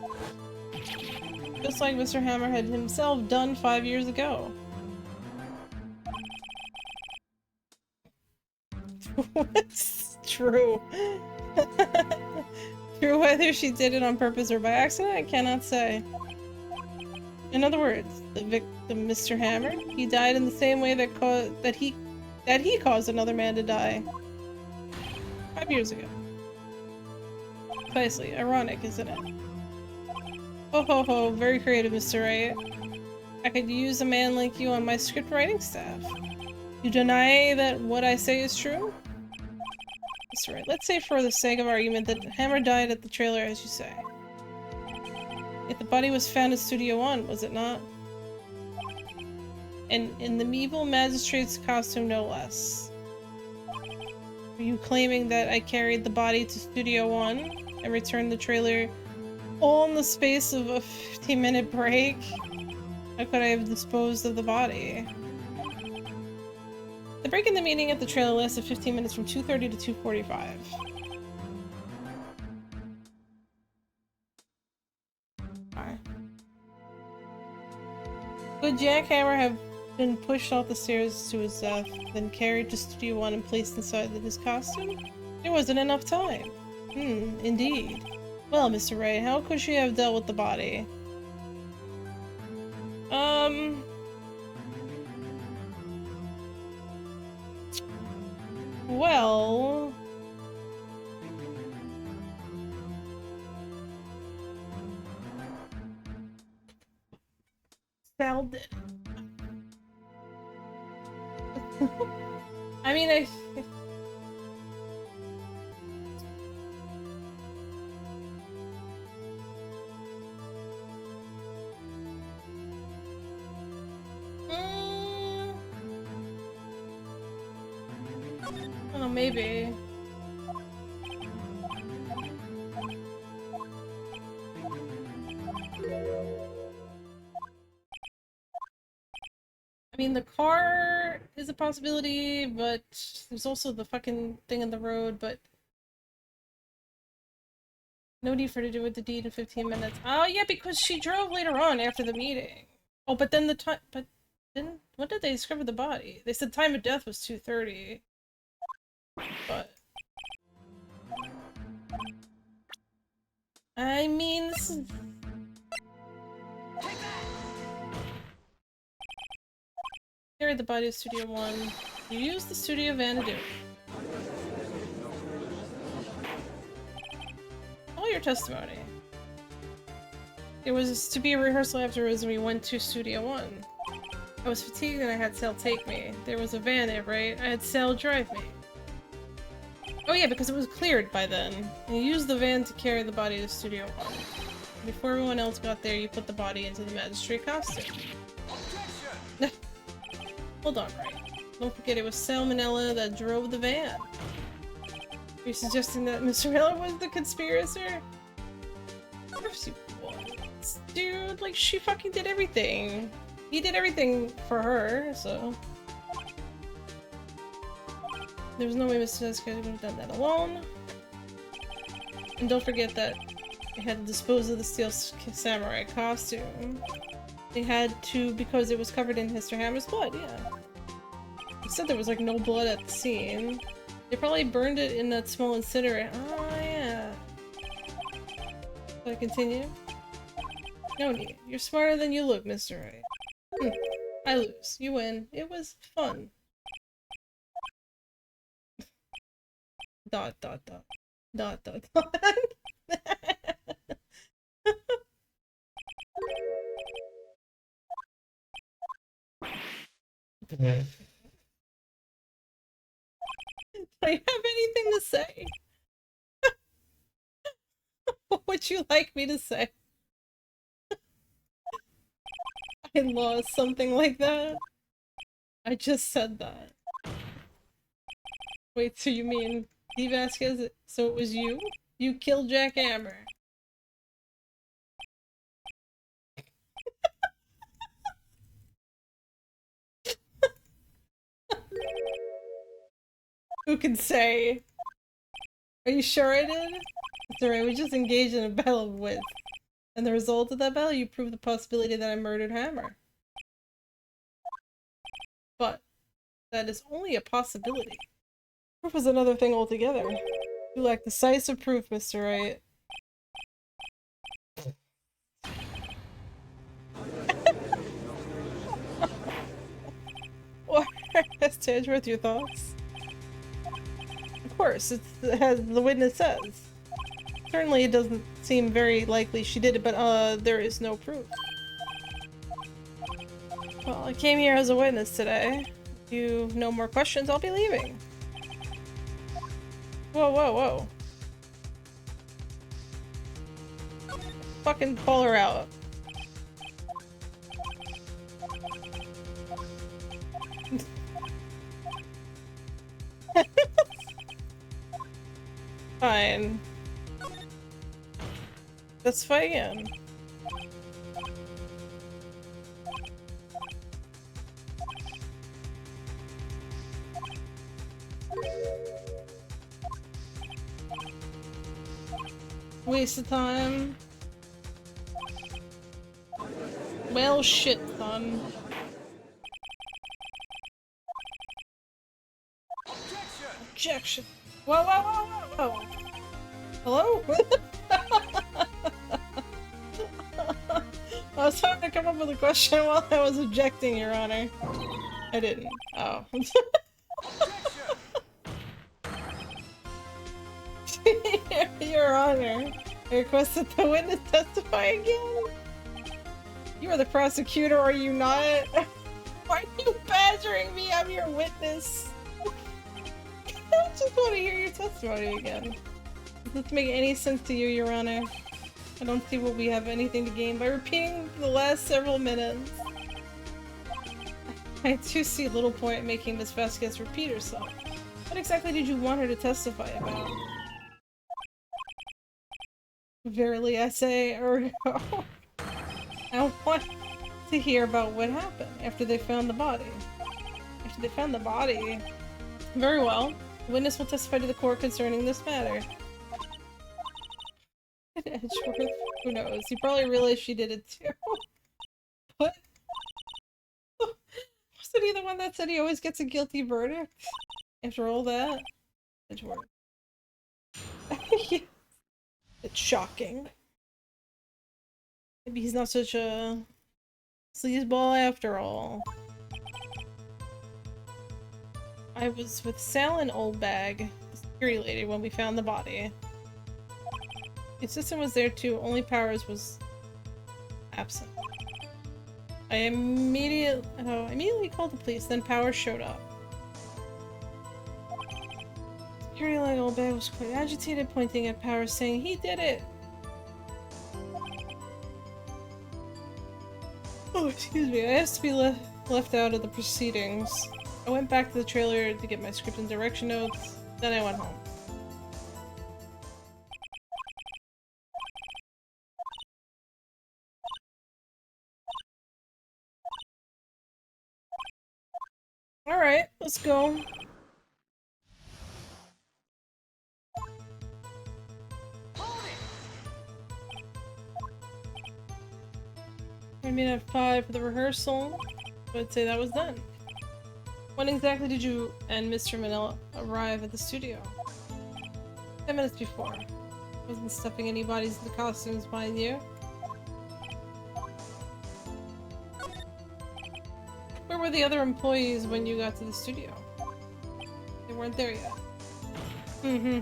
Just like Mr. Hammer had himself done 5 years ago. What's true? True, whether she did it on purpose or by accident, I cannot say. In other words, the victim, Mr. Hammer, he died in the same way that he caused another man to die 5 years ago. Precisely. Ironic, isn't it? Ho ho ho, very creative, Mr. Wright. I could use a man like you on my script writing staff. You deny that what I say is true? Mr. Wright, let's say for the sake of argument that Hammer died at the trailer as you say. Yet the body was found in Studio One, was it not? And in the medieval magistrate's costume, no less. Are you claiming that I carried the body to Studio One and returned the trailer all in the space of a 15-minute break? How could I have disposed of the body? The break in the meeting at the trailer lasted 15 minutes from 2:30 to 2:45. Alright. Could Jack Hammer have been pushed off the stairs to his death, then carried to Studio One and placed inside his costume? There wasn't enough time. Indeed. Well, Mr. Wright, how could she have dealt with the body? Well... Sal did. I mean, oh, maybe. I mean, the car is a possibility, but there's also the fucking thing in the road, but no need for her to do with the deed in 15 minutes. Oh, yeah, because she drove later on after the meeting. Oh, but then the time, but then, when did they discover the body? They said time of death was 2:30. But... I mean, this is... Carried the body to Studio One. You used the studio van to do it. All your testimony. There was to be a rehearsal afterwards and we went to Studio One. I was fatigued and I had Sal take me. There was a van there, right? I had Sal drive me. Oh yeah, because it was cleared by then. And you used the van to carry the body to Studio One. Before everyone else got there, you put the body into the magistrate costume. Hold on, Wright. Don't forget it was Salmonella that drove the van. Are you suggesting that Mr. Miller was the conspirator? Of course he was. Dude, like, she fucking did everything. He did everything for her, so... There's no way Mr. Tezuka would have done that alone. And don't forget that they had to dispose of the steel samurai costume. They had to because it was covered in Mr. Hammer's blood, yeah. They said there was like no blood at the scene. They probably burned it in that small incinerator. Oh, yeah. Should I continue? No need. You're smarter than you look, Mr. Wright. I lose. You win. It was fun. Dot dot dot. Dot dot dot. Do you have anything to say? What would you like me to say? I lost something like that? I just said that. Wait, so you mean D. Vasquez? So it was you? You killed Jack Hammer. Who can say? Are you sure I did? It's alright, we just engaged in a battle of wits. And the result of that battle, you proved the possibility that I murdered Hammer. But that is only a possibility. Proof is another thing altogether. You lack decisive proof, Mr. Wright. Edgeworth, your thoughts? Of course, it's as the witness says. Certainly it doesn't seem very likely she did it, but there is no proof. Well, I came here as a witness today. If you have no more questions, I'll be leaving. Whoa, whoa, whoa. Fucking call her out. Fine. Let's fight again. Waste of time. Well, shit, son. Objection. Whoa, whoa, whoa, whoa, whoa. Hello? I was trying to come up with a question while I was objecting, Your Honor. I didn't. Oh. Your Honor, I request that the witness testify again. You are the prosecutor, are you not? Why are you badgering me? I'm your witness. I just want to hear your testimony again. Does this make any sense to you, Your Honor? I don't see what we have anything to gain by repeating the last several minutes. I do see little point in making Miss Vasquez repeat herself. What exactly did you want her to testify about? Verily, I say, I want to hear about what happened after they found the body. After they found the body? Very well. The witness will testify to the court concerning this matter. Edgeworth, who knows? He probably realized she did it too. What? Wasn't he the one that said he always gets a guilty verdict? After all that? Edgeworth. Yeah. It's shocking. Maybe he's not such a sleazeball after all. I was with Sal and Oldbag, the security lady, when we found the body. The assistant was there too, only Powers was absent. I immediately called the police, then Powers showed up. Security lady Oldbag was quite agitated, pointing at Powers, saying, "He did it!" Oh, excuse me, I asked to be left out of the proceedings. I went back to the trailer to get my script and direction notes, then I went home. Alright, let's go. I mean at 5 for the rehearsal, so I'd say that was done. When exactly did you and Mr. Manila arrive at the studio? 10 minutes before. Wasn't stuffing any bodies in the costumes, mind you. Where were the other employees when you got to the studio? They weren't there yet. Mm-hmm.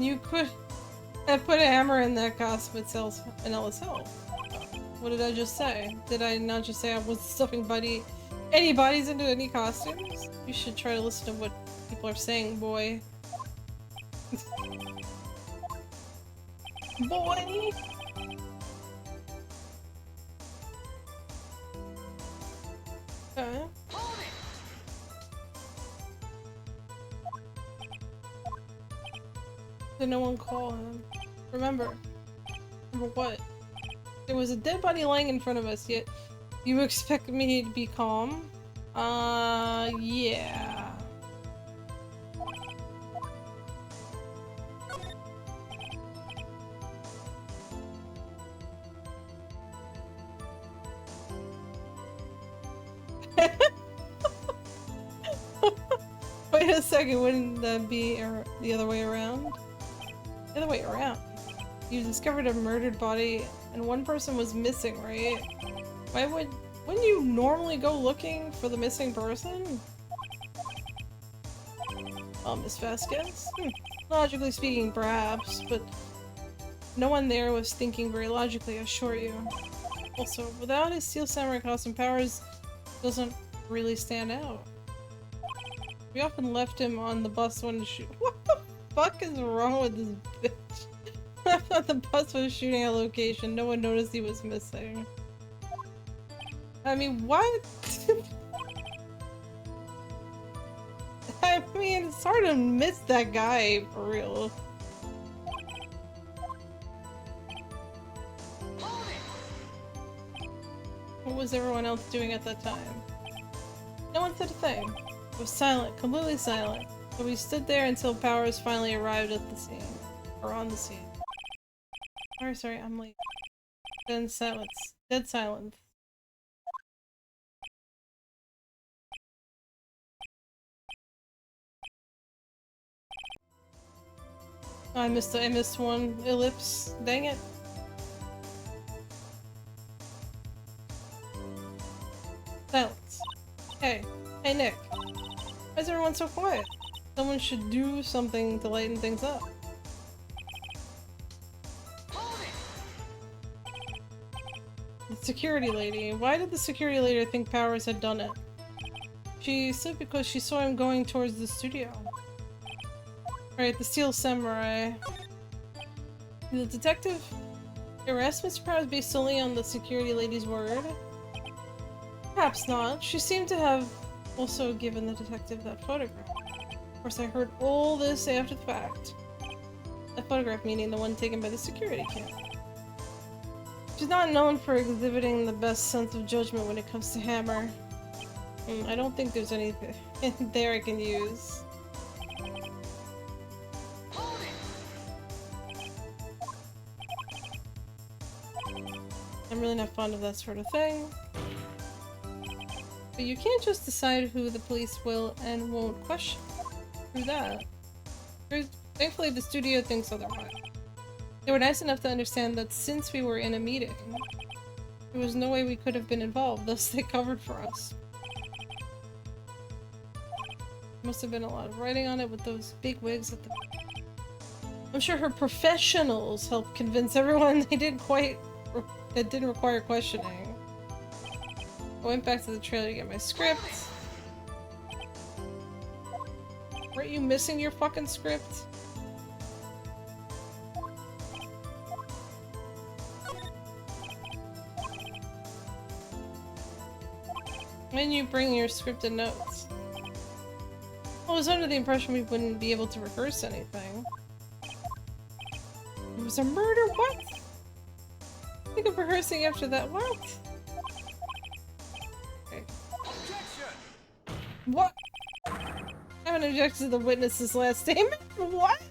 You could have put a hammer in that costume itself in LSL. What did I just say? Did I not just say I wasn't stuffing any bodies into any costumes? You should try to listen to what people are saying, boy. Boy! Okay. Did no one call him? Remember what? There was a dead body lying in front of us, yet you expect me to be calm? Yeah. Wait a second, wouldn't that be the other way around? The other way around? You discovered a murdered body and one person was missing, right? Wouldn't you normally go looking for the missing person? Miss Vasquez? Logically speaking, perhaps, but no one there was thinking very logically, I assure you. Also, without his Steel Samurai costume, Powers doesn't really stand out. We often left him on the bus when what the fuck is wrong with this bitch? Left on the bus when shooting at location, no one noticed he was missing. I mean, what? I mean, it's hard to miss that guy, for real. What was everyone else doing at that time? No one said a thing. It was silent, completely silent. So we stood there until Powers finally arrived at the scene. Or on the scene. Sorry, I'm late. Then silence. Dead silence. Oh, I missed one ellipse. Dang it. Silence. Hey. Hey, Nick. Why is everyone so quiet? Someone should do something to lighten things up. The security lady. Why did the security lady think Powers had done it? She said because she saw him going towards the studio. Right, the Steel Samurai. The detective arrest Mr. Powers based solely on the security lady's word? Perhaps not. She seemed to have also given the detective that photograph. Of course, I heard all this after the fact. That photograph meaning the one taken by the security kid. She's not known for exhibiting the best sense of judgment when it comes to Hammer. I don't think there's anything there I can use. I'm really not fond of that sort of thing. But you can't just decide who the police will and won't question through that. Thankfully, the studio thinks otherwise. They were nice enough to understand that since we were in a meeting, there was no way we could have been involved, thus they covered for us. Must have been a lot of writing on it with those big wigs at the... I'm sure her professionals helped convince everyone that didn't require questioning. I went back to the trailer to get my script. Weren't you missing your fucking script? When you bring your scripted notes? I was under the impression we wouldn't be able to rehearse anything. It was a murder? What? Think of rehearsing after that? What? Okay. What? I haven't objected to the witness's last statement? What?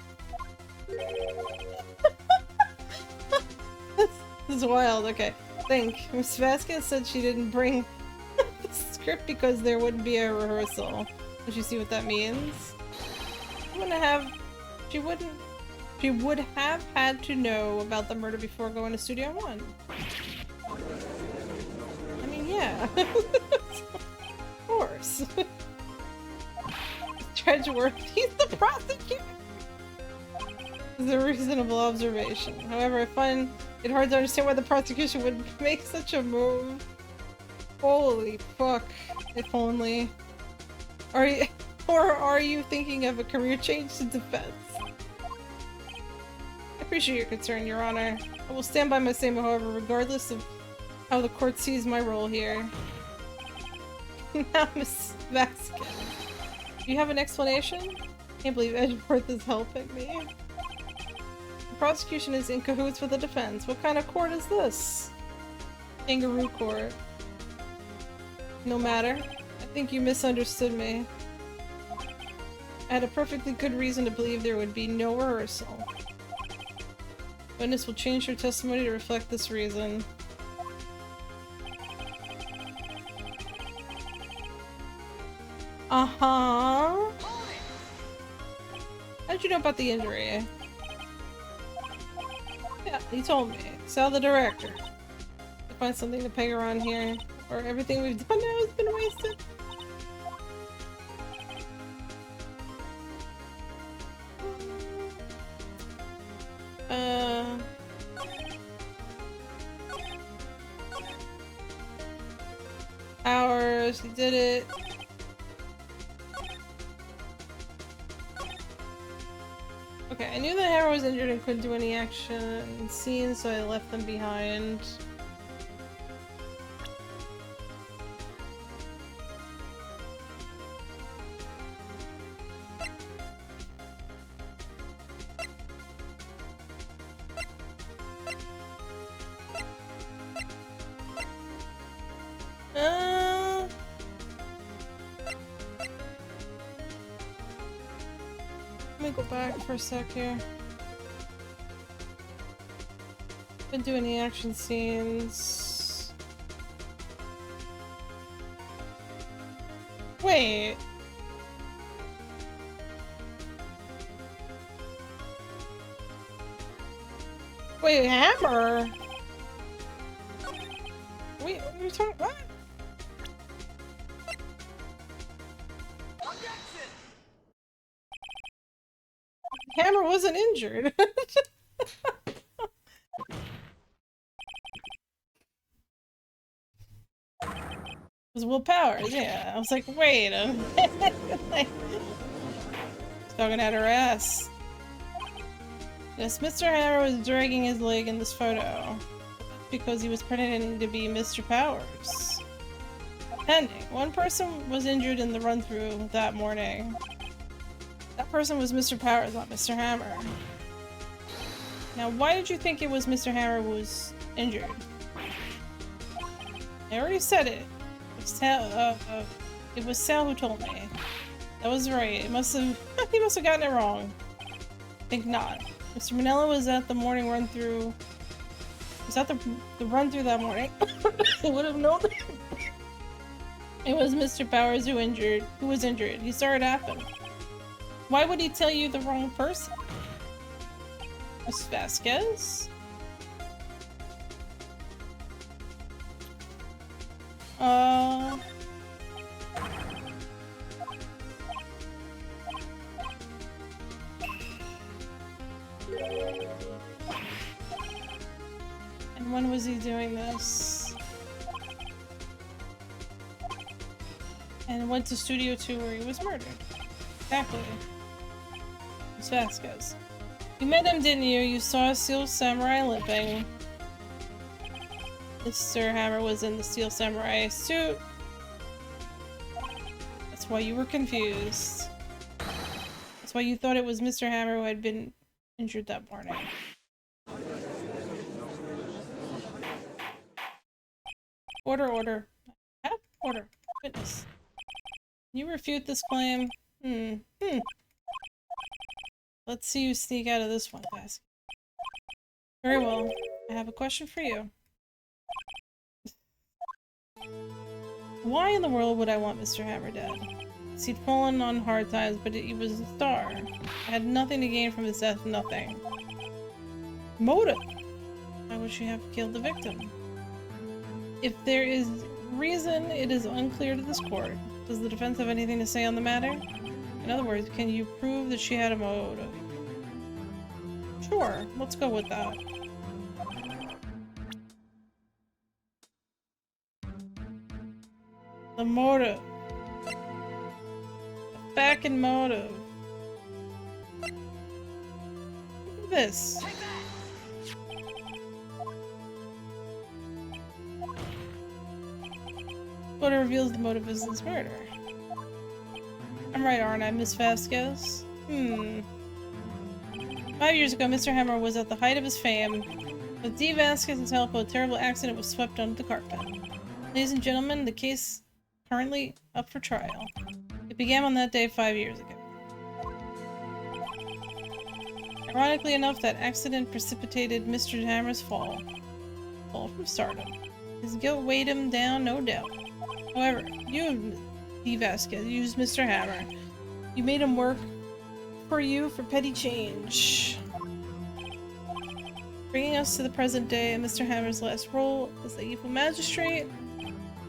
This is wild. Okay. Think. Miss Vasquez said she didn't bring the script because there wouldn't be a rehearsal. Don't you see what that means? She would have had to know about the murder before going to Studio One. I mean, yeah. Of course. Treadworth, he's the prosecutor! This is a reasonable observation. However, I find it hard to understand why the prosecution would make such a move. Holy fuck. If only. Are you thinking of a career change to defense? I appreciate your concern, Your Honor. I will stand by my statement, however, regardless of how the court sees my role here. Now, Miss Vasquez. Do you have an explanation? Can't believe Edgeworth is helping me. The prosecution is in cahoots with the defense. What kind of court is this? Kangaroo court. No matter. I think you misunderstood me. I had a perfectly good reason to believe there would be no rehearsal. Witness will change her testimony to reflect this reason. Uh-huh. How'd you know about the injury? Yeah, he told me. Sal the director. To find something to peg her on here. Or everything we've done now has been wasted. Harrows, he did it. Okay, I knew that Harrow was injured and couldn't do any action scenes, so I left them behind. Let me go back for a sec here. Didn't do any action scenes. Wait. Wait, Hammer? Wait, what are you talking about? Hammer wasn't injured. It was Will Powers, yeah. I was like, wait a minute. Like, talking at her ass. Yes, Mr. Hammer was dragging his leg in this photo because he was pretending to be Mr. Powers. Pending. One person was injured in the run-through that morning. That person was Mr. Powers, not Mr. Hammer. Now, why did you think it was Mr. Hammer who was injured? I already said it. It was Sal who told me. That was right. It must have. He must have gotten it wrong. Think not. Mr. Manella was at the morning run-through. Was at the run-through that morning. He would have known. It was Mr. Powers who was injured. He saw it happen. Why would he tell you the wrong person? Miss Vasquez? And when was he doing this? And went to Studio 2 where he was murdered. Exactly. Miss Vasquez. You met him, didn't you? You saw a Steel Samurai limping. Mr. Hammer was in the Steel Samurai suit. That's why you were confused. That's why you thought it was Mr. Hammer who had been injured that morning. Order. Order. Witness. You refute this claim? Let's see you sneak out of this one, guys. Very well. I have a question for you. Why in the world would I want Mr. Hammer dead? He'd fallen on hard times, but he was a star. I had nothing to gain from his death, nothing. Motive! Why would she have killed the victim? If there is reason, it is unclear to this court. Does the defense have anything to say on the matter? In other words, can you prove that she had a motive? Sure, let's go with that. The motive. The fucking motive. Look at this. What reveals the motive is this murder. I'm right, aren't I, Miss Vasquez? 5 years ago, Mr. Hammer was at the height of his fame. With D. Vasquez's help, a terrible accident was swept under the carpet. Ladies and gentlemen, the case currently up for trial. It began on that day 5 years ago. Ironically enough, that accident precipitated Mr. Hammer's fall from stardom. His guilt weighed him down, no doubt. However, you, D. Vasquez, used Mr. Hammer. You made him work for you for petty change. Bringing us to the present day, Mr. Hammer's last role as the evil magistrate.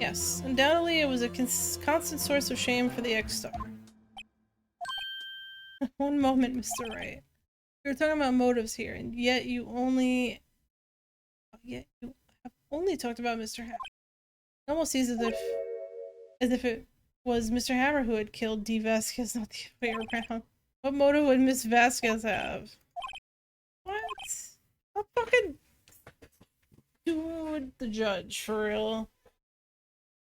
Yes, undoubtedly it was a constant source of shame for the ex-star. One moment, Mr. Wright. We were talking about motives here, and yet you have only talked about Mr. Hammer. It almost seems as if As if it was Mr. Hammer who had killed D. Vasquez, not the other way around. What motive would Miss Vasquez have? What? What fucking dude, the judge, for real?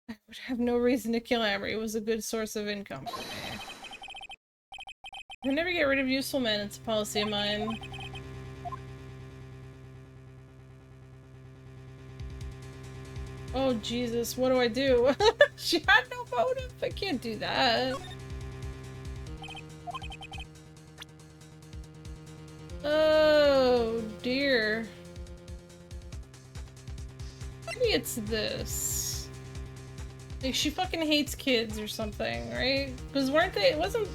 I would have no reason to kill Hammer. He was a good source of income for me. I never get rid of useful men, it's a policy of mine. Oh Jesus, what do I do? She had no motive. I can't do that. Oh dear. Maybe it's this. Like she fucking hates kids or something, right? Because weren't they? Wasn't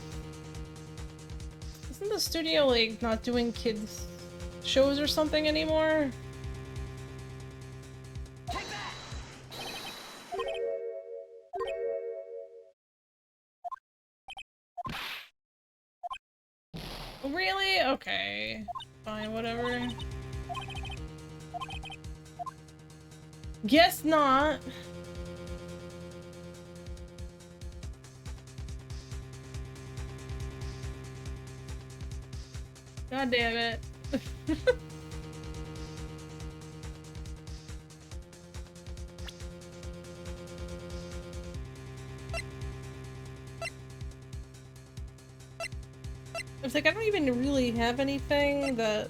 the studio like not doing kids shows or something anymore? Really? Okay. Fine, whatever. Guess not. God damn it. It's like I don't even really have anything that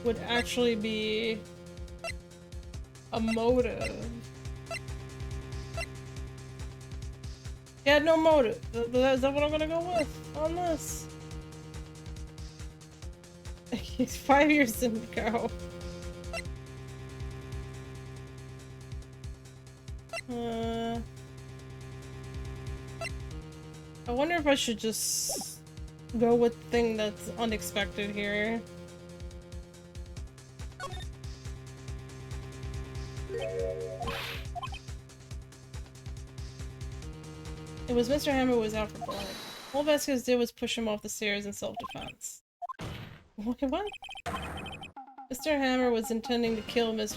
would actually be a motive. Yeah, no motive. Is that what I'm gonna go with on this? He's 5 years in go. I wonder if I should just go with the thing that's unexpected here. It was Mr. Hammer who was out for blood. All Vasquez did was push him off the stairs in self-defense. What? Mr. Hammer was intending to kill Miss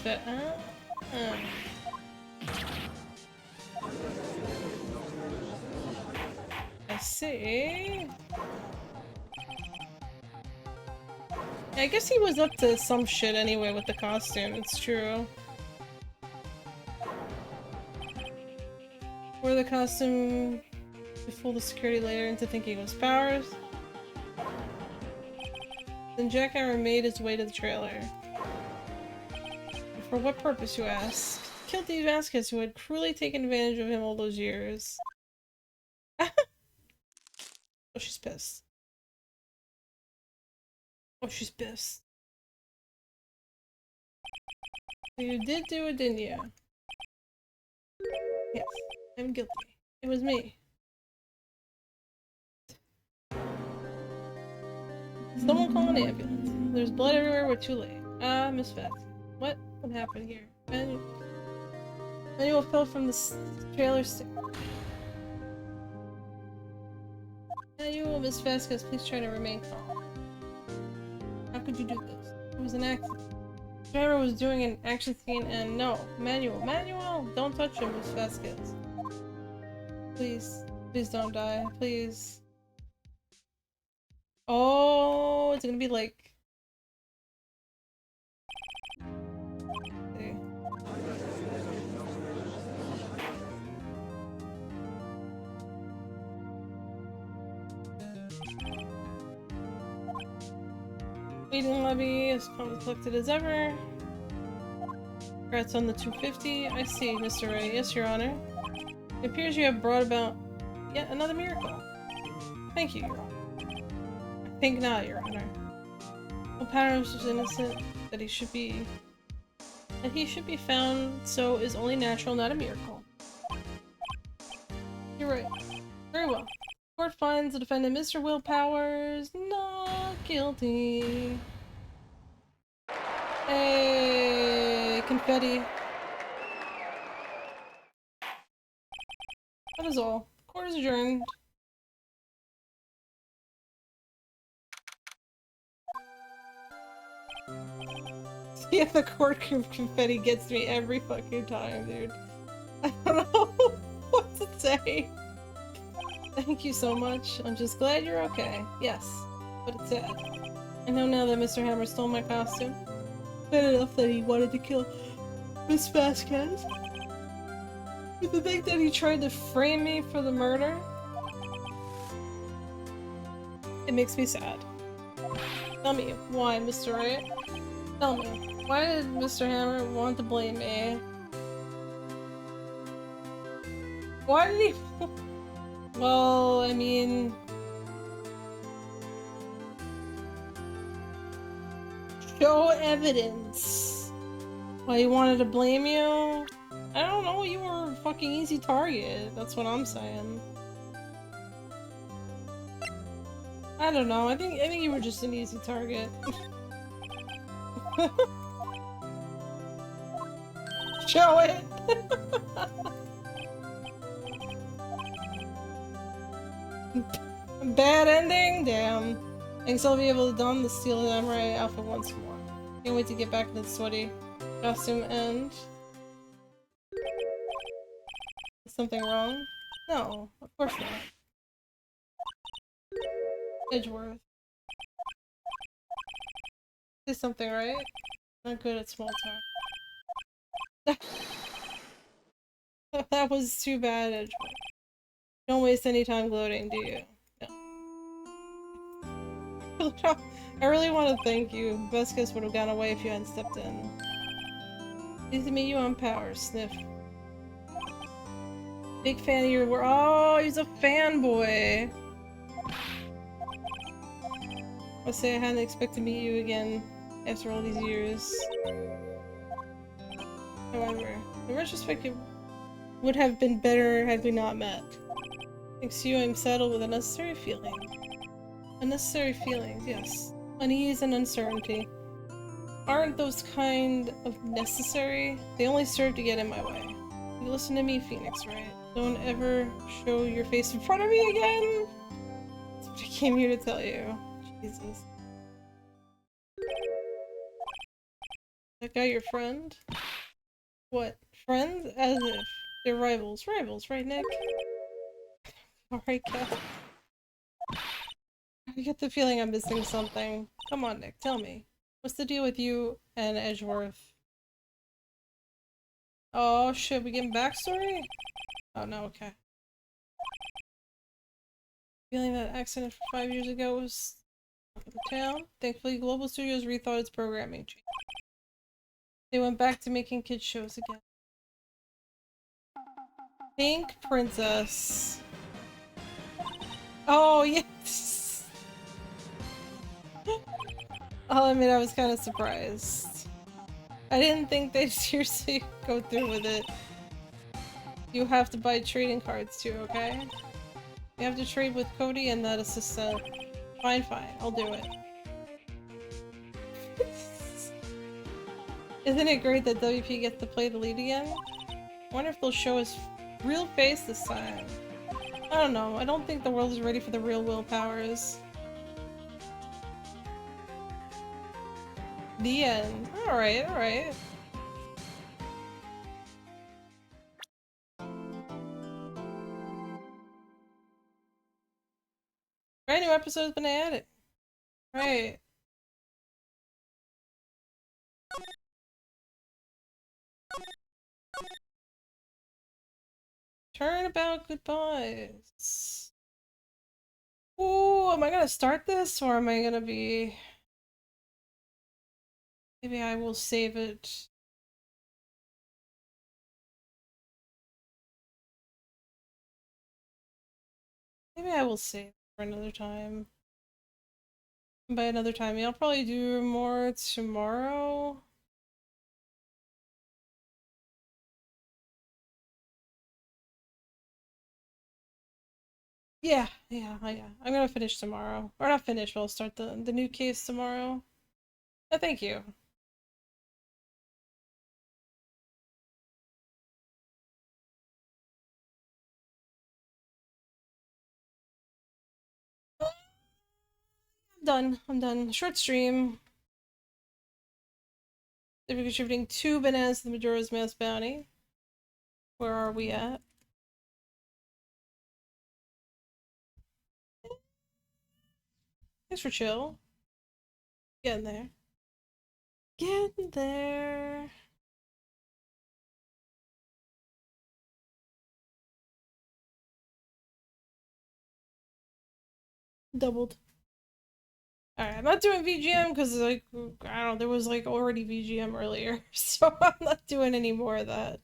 I see. I guess he was up to some shit anyway with the costume, it's true. Wore the costume to fool the security later into thinking it was Powers. Then Jack Hammer made his way to the trailer. For what purpose, you ask? Killed Dee Vasquez, who had cruelly taken advantage of him all those years. Oh, she's pissed. Oh, she's pissed. You did do it, didn't you? Yes, I'm guilty. It was me. Someone call an ambulance. There's blood everywhere, we're too late. Ah, Miss Fett. What happened here? Manuel fell from the trailer stick. Manuel, Miss Vasquez, please try to remain calm. How could you do this? It was an accident. The driver was doing an action scene and no. Manuel, don't touch him, Miss Vasquez. Please don't die, please. Oh, it's gonna be like... See. Meeting lobby as conflicted as ever. Congrats on the 250. I see, Mr. Wright. Yes, Your Honor. It appears you have brought about yet another miracle. Thank you, Your Honor. I think not, Your Honor. Well, Powers was innocent, that he should be found, so is only natural, not a miracle. You're right. Very well. Court finds the defendant, Mr. Will Powers, not guilty. Hey, confetti. That is all. Court is adjourned. Yeah, the court confetti gets me every fucking time, dude. I don't know what to say. Thank you so much. I'm just glad you're okay. Yes, but it's sad. I know now that Mr. Hammer stole my costume. Bad enough that he wanted to kill Miss Vasquez. But the fact that he tried to frame me for the murder, it makes me sad. Tell me, why, Mr. Wright? Tell me, why did Mr. Hammer want to blame me? Why did he- Well, I mean... Show evidence! Why he wanted to blame you? I don't know, you were a fucking easy target. That's what I'm saying. I don't know, I think you were just an easy target. Show it! Bad ending? Damn. Thanks, I'll be able to don the Steel Samurai outfit once more. Can't wait to get back to the sweaty costume and... Is something wrong? No, of course not. Edgeworth. Is something right? Not good at small talk. That was too bad, Edgeworth. Don't waste any time gloating, do you? No. I really want to thank you. Vasquez would have gone away if you hadn't stepped in. Pleased to meet you on Power, Sniff. Big fan of your work. Oh, he's a fanboy! I'll say I hadn't expected to meet you again after all these years. However, in retrospect, it would have been better had we not met. Thanks to you, I'm saddled with unnecessary feeling. Unnecessary feelings, yes. Unease and uncertainty. Aren't those kind of necessary? They only serve to get in my way. You listen to me, Phoenix, right? Don't ever show your face in front of me again! That's what I came here to tell you. Jesus. That guy your friend? What? Friends? As if. They're rivals. Rivals, right, Nick? Alright, Kat. I get the feeling I'm missing something. Come on, Nick, tell me. What's the deal with you and Edgeworth? Oh shit, we getting backstory? Oh no, okay. Feeling that accident from 5 years ago was for the town. Thankfully, Global Studios rethought its programming. They went back to making kids shows again. Pink Princess. Oh yes. I'll admit I was kind of surprised. I didn't think they'd seriously go through with it. You have to buy trading cards too, okay? You have to trade with Cody and that assistant. Fine, fine, I'll do it. Isn't it great that WP gets to play the lead again? I wonder if they'll show his real face this time. I don't know, I don't think the world is ready for the real Will Powers. The end. Alright, alright. Brand new episode's been added. Right. Turnabout goodbyes. Ooh, am I gonna start this or am I gonna be... Maybe I will save it. Maybe I will save it for another time. And by another time, I'll probably do more tomorrow. Yeah. I'm gonna finish tomorrow. Or not finish, but I'll start the new case tomorrow. Oh, thank you. I'm done. I'm done. Short stream. They're contributing 2 bananas to the Majora's Mask bounty. Where are we at? Thanks for chill. Getting there. Getting there. Doubled. Alright, I'm not doing VGM because, like, I don't know, there was, like, already VGM earlier, so I'm not doing any more of that.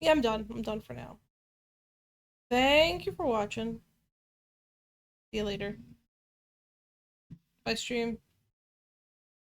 Yeah, I'm done. I'm done for now. Thank you for watching. See you later. Bye, stream.